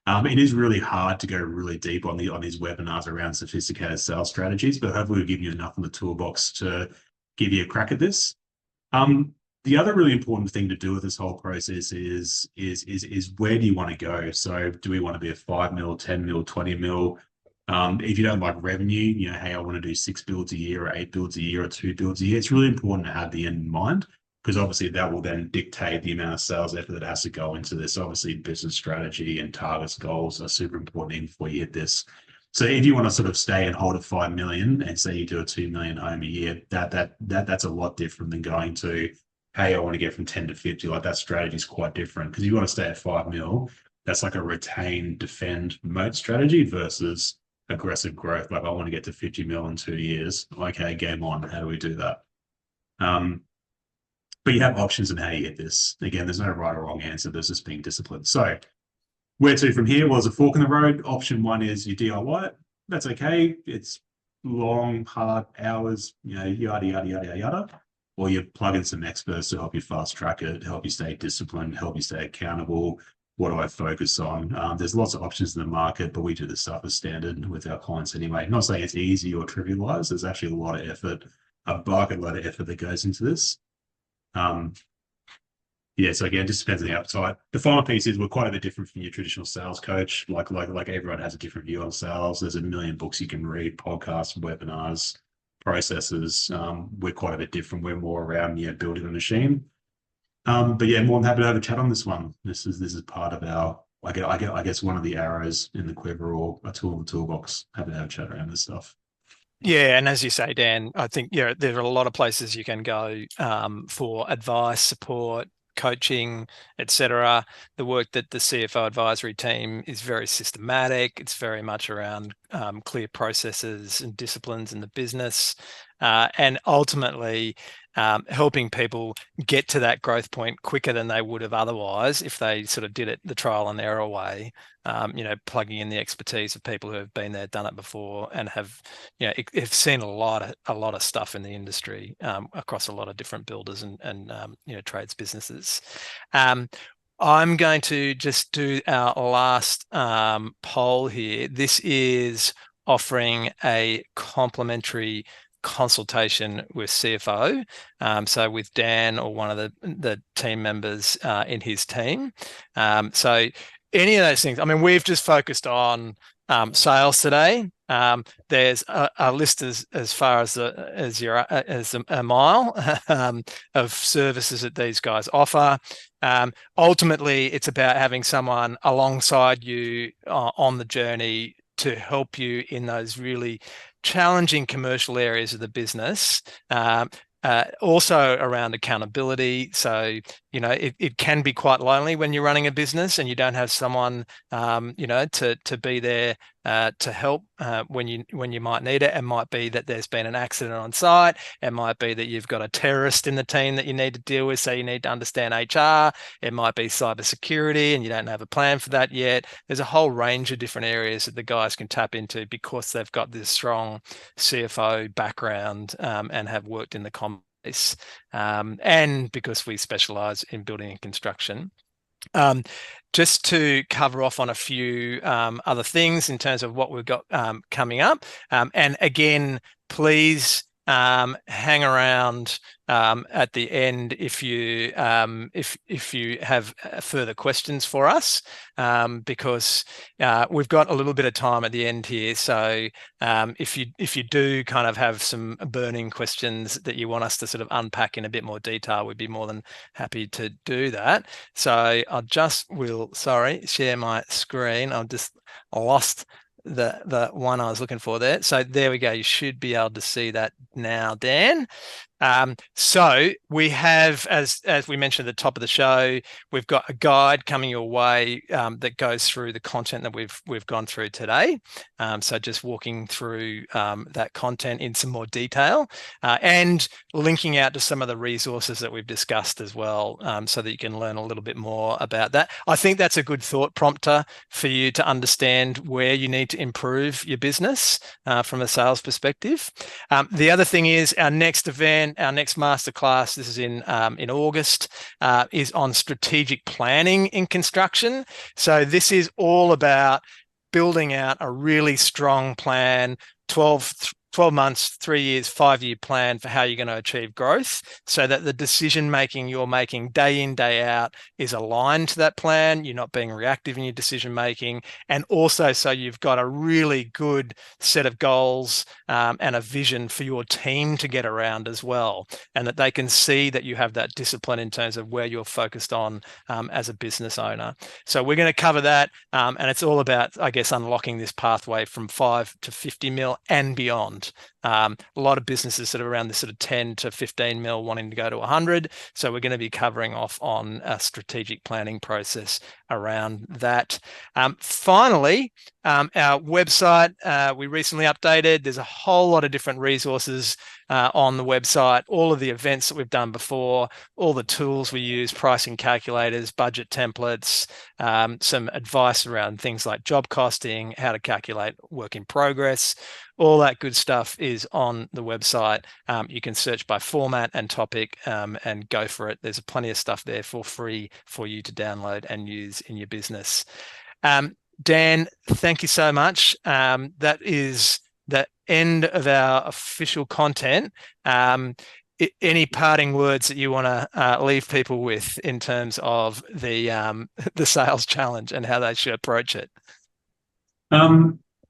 It is really hard to go really deep on these webinars around sophisticated sales strategies, but hopefully we'll give you enough in the toolbox to give you a crack at this. The other really important thing to do with this whole process is where do you want to go? So do we want to be a 5 mil, 10 mil, 20 mil? If you don't like revenue, hey, I want to do 6 builds a year or 8 builds a year or 2 builds a year. It's really important to have the end in mind, because obviously that will then dictate the amount of sales effort that has to go into this. Obviously business strategy and targets, goals are super important even before you hit this. So if you want to sort of stay and hold at 5 million and say you do a 2 million home a year, that's a lot different than going to, hey, I want to get from 10 to 50. Like that strategy is quite different, because you want to stay at 5 mil. That's like a retain, defend, moat strategy versus aggressive growth. Like I want to get to 50 mil in 2 years. Okay, game on. How do we do that? But you have options in how you get this. Again, there's no right or wrong answer. There's just being disciplined. So where to from here? Was a fork in the road. Option one is you DIY it. That's okay. It's long, hard hours, yada, yada, yada, yada. Or you plug in some experts to help you fast track it, help you stay disciplined, help you stay accountable. What do I focus on? There's lots of options in the market, but we do this stuff as standard with our clients anyway. Not saying it's easy or trivialized. There's actually a lot of effort, a bucket load of effort that goes into this. Yeah, so again, it just depends on the appetite. The final piece is we're quite a bit different from your traditional sales coach. Like everyone has a different view on sales. There's a million books you can read, podcasts, webinars, processes. We're quite a bit different. We're more around building a machine. But yeah, more than happy to have a chat on this one. This is part of our, I guess one of the arrows in the quiver or a tool in the toolbox. Happy to have a chat around this stuff. Yeah, and as you say, Dan, I think there are a lot of places you can go for advice, support, coaching, etc. The work that the CFO advisory team is very systematic. It's very much around clear processes and disciplines in the business, and ultimately helping people get to that growth point quicker than they would have otherwise if they sort of did it the trial and error way. Plugging in the expertise of people who have been there, done it before, and have seen a lot of stuff in the industry across a lot of different builders and trades businesses. I'm going to just do our last poll here. This is offering a complimentary consultation with CFO, so with Dan or one of the team members in his team. So any of those things. I mean, we've just focused on sales today. There's a list as far as a mile of services that these guys offer. Ultimately, it's about having someone alongside you on the journey to help you in those really challenging commercial areas of the business. Also around accountability. So, it can be quite lonely when you're running a business and you don't have someone, to be there to help when you might need it. It might be that there's been an accident on site. It might be that you've got a terrorist in the team that you need to deal with, so you need to understand HR. It might be cybersecurity and you don't have a plan for that yet. There's a whole range of different areas that the guys can tap into because they've got this strong CFO background and have worked in the space, and because we specialize in building and construction. Just to cover off on a few other things in terms of what we've got coming up. And again, please hang around at the end if you have further questions for us, because we've got a little bit of time at the end here. So if you do kind of have some burning questions that you want us to sort of unpack in a bit more detail, we'd be more than happy to do that. So sorry, share my screen. I've just lost the one I was looking for there. So there we go. You should be able to see that now, Dan. So we have, as we mentioned at the top of the show, we've got a guide coming your way that goes through the content that we've gone through today. So just walking through that content in some more detail, and linking out to some of the resources that we've discussed as well, so that you can learn a little bit more about that. I think that's a good thought prompter for you to understand where you need to improve your business from a sales perspective. The other thing is our next event, our next masterclass, this is in August, is on strategic planning in construction. So this is all about building out a really strong plan, 12 months, 3 years, 5-year plan for how you're going to achieve growth, so that the decision making you're making day in, day out is aligned to that plan. You're not being reactive in your decision making, and also so you've got a really good set of goals and a vision for your team to get around as well, and that they can see that you have that discipline in terms of where you're focused on as a business owner. So we're going to cover that, and it's all about, I guess, unlocking this pathway from 5 to 50 mil and beyond. around a lot of businesses sort of around this sort of 10 to 15 mil wanting to go to 100. So we're going to be covering off on a strategic planning process around that. Finally, our website, we recently updated. There's a whole lot of different resources on the website, all of the events that we've done before, all the tools we use, pricing calculators, budget templates, some advice around things like job costing, how to calculate work in progress. All that good stuff is on the website. You can search by format and topic and go for it. There's plenty of stuff there for free for you to download and use in your business. Dan, thank you so much. That is the end of our official content. Any parting words that you want to leave people with in terms of the sales challenge and how they should approach it?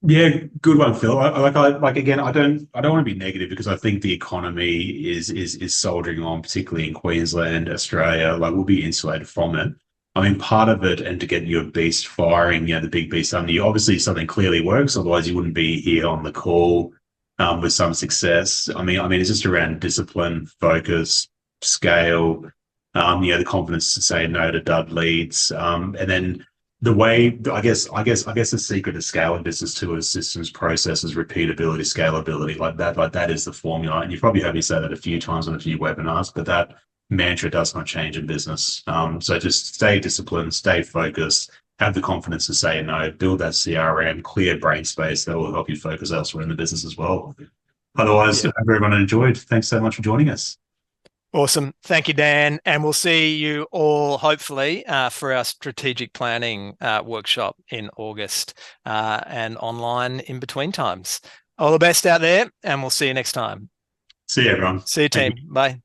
Yeah, good one, Phil. Again, I don't want to be negative because I think the economy is soldiering on, particularly in Queensland, Australia. Like, we'll be insulated from it. I mean, part of it, and to get your beast firing, the big beast under you, obviously something clearly works. Otherwise, you wouldn't be here on the call with some success. I mean, it's just around discipline, focus, scale, the confidence to say no to dud leads, and then the way, I guess the secret to scaling business too is systems, processes, repeatability, scalability. Like that is the formula. And you've probably heard me say that a few times on a few webinars, but that mantra does not change in business. So just stay disciplined, stay focused, have the confidence to say no, build that CRM, clear brain space that will help you focus elsewhere in the business as well. Otherwise, I hope everyone enjoyed. Thanks so much for joining us. Awesome. Thank you, Dan. And we'll see you all hopefully for our strategic planning workshop in August and online in between times. All the best out there, and we'll see you next time. See you, everyone. See you, team. Bye.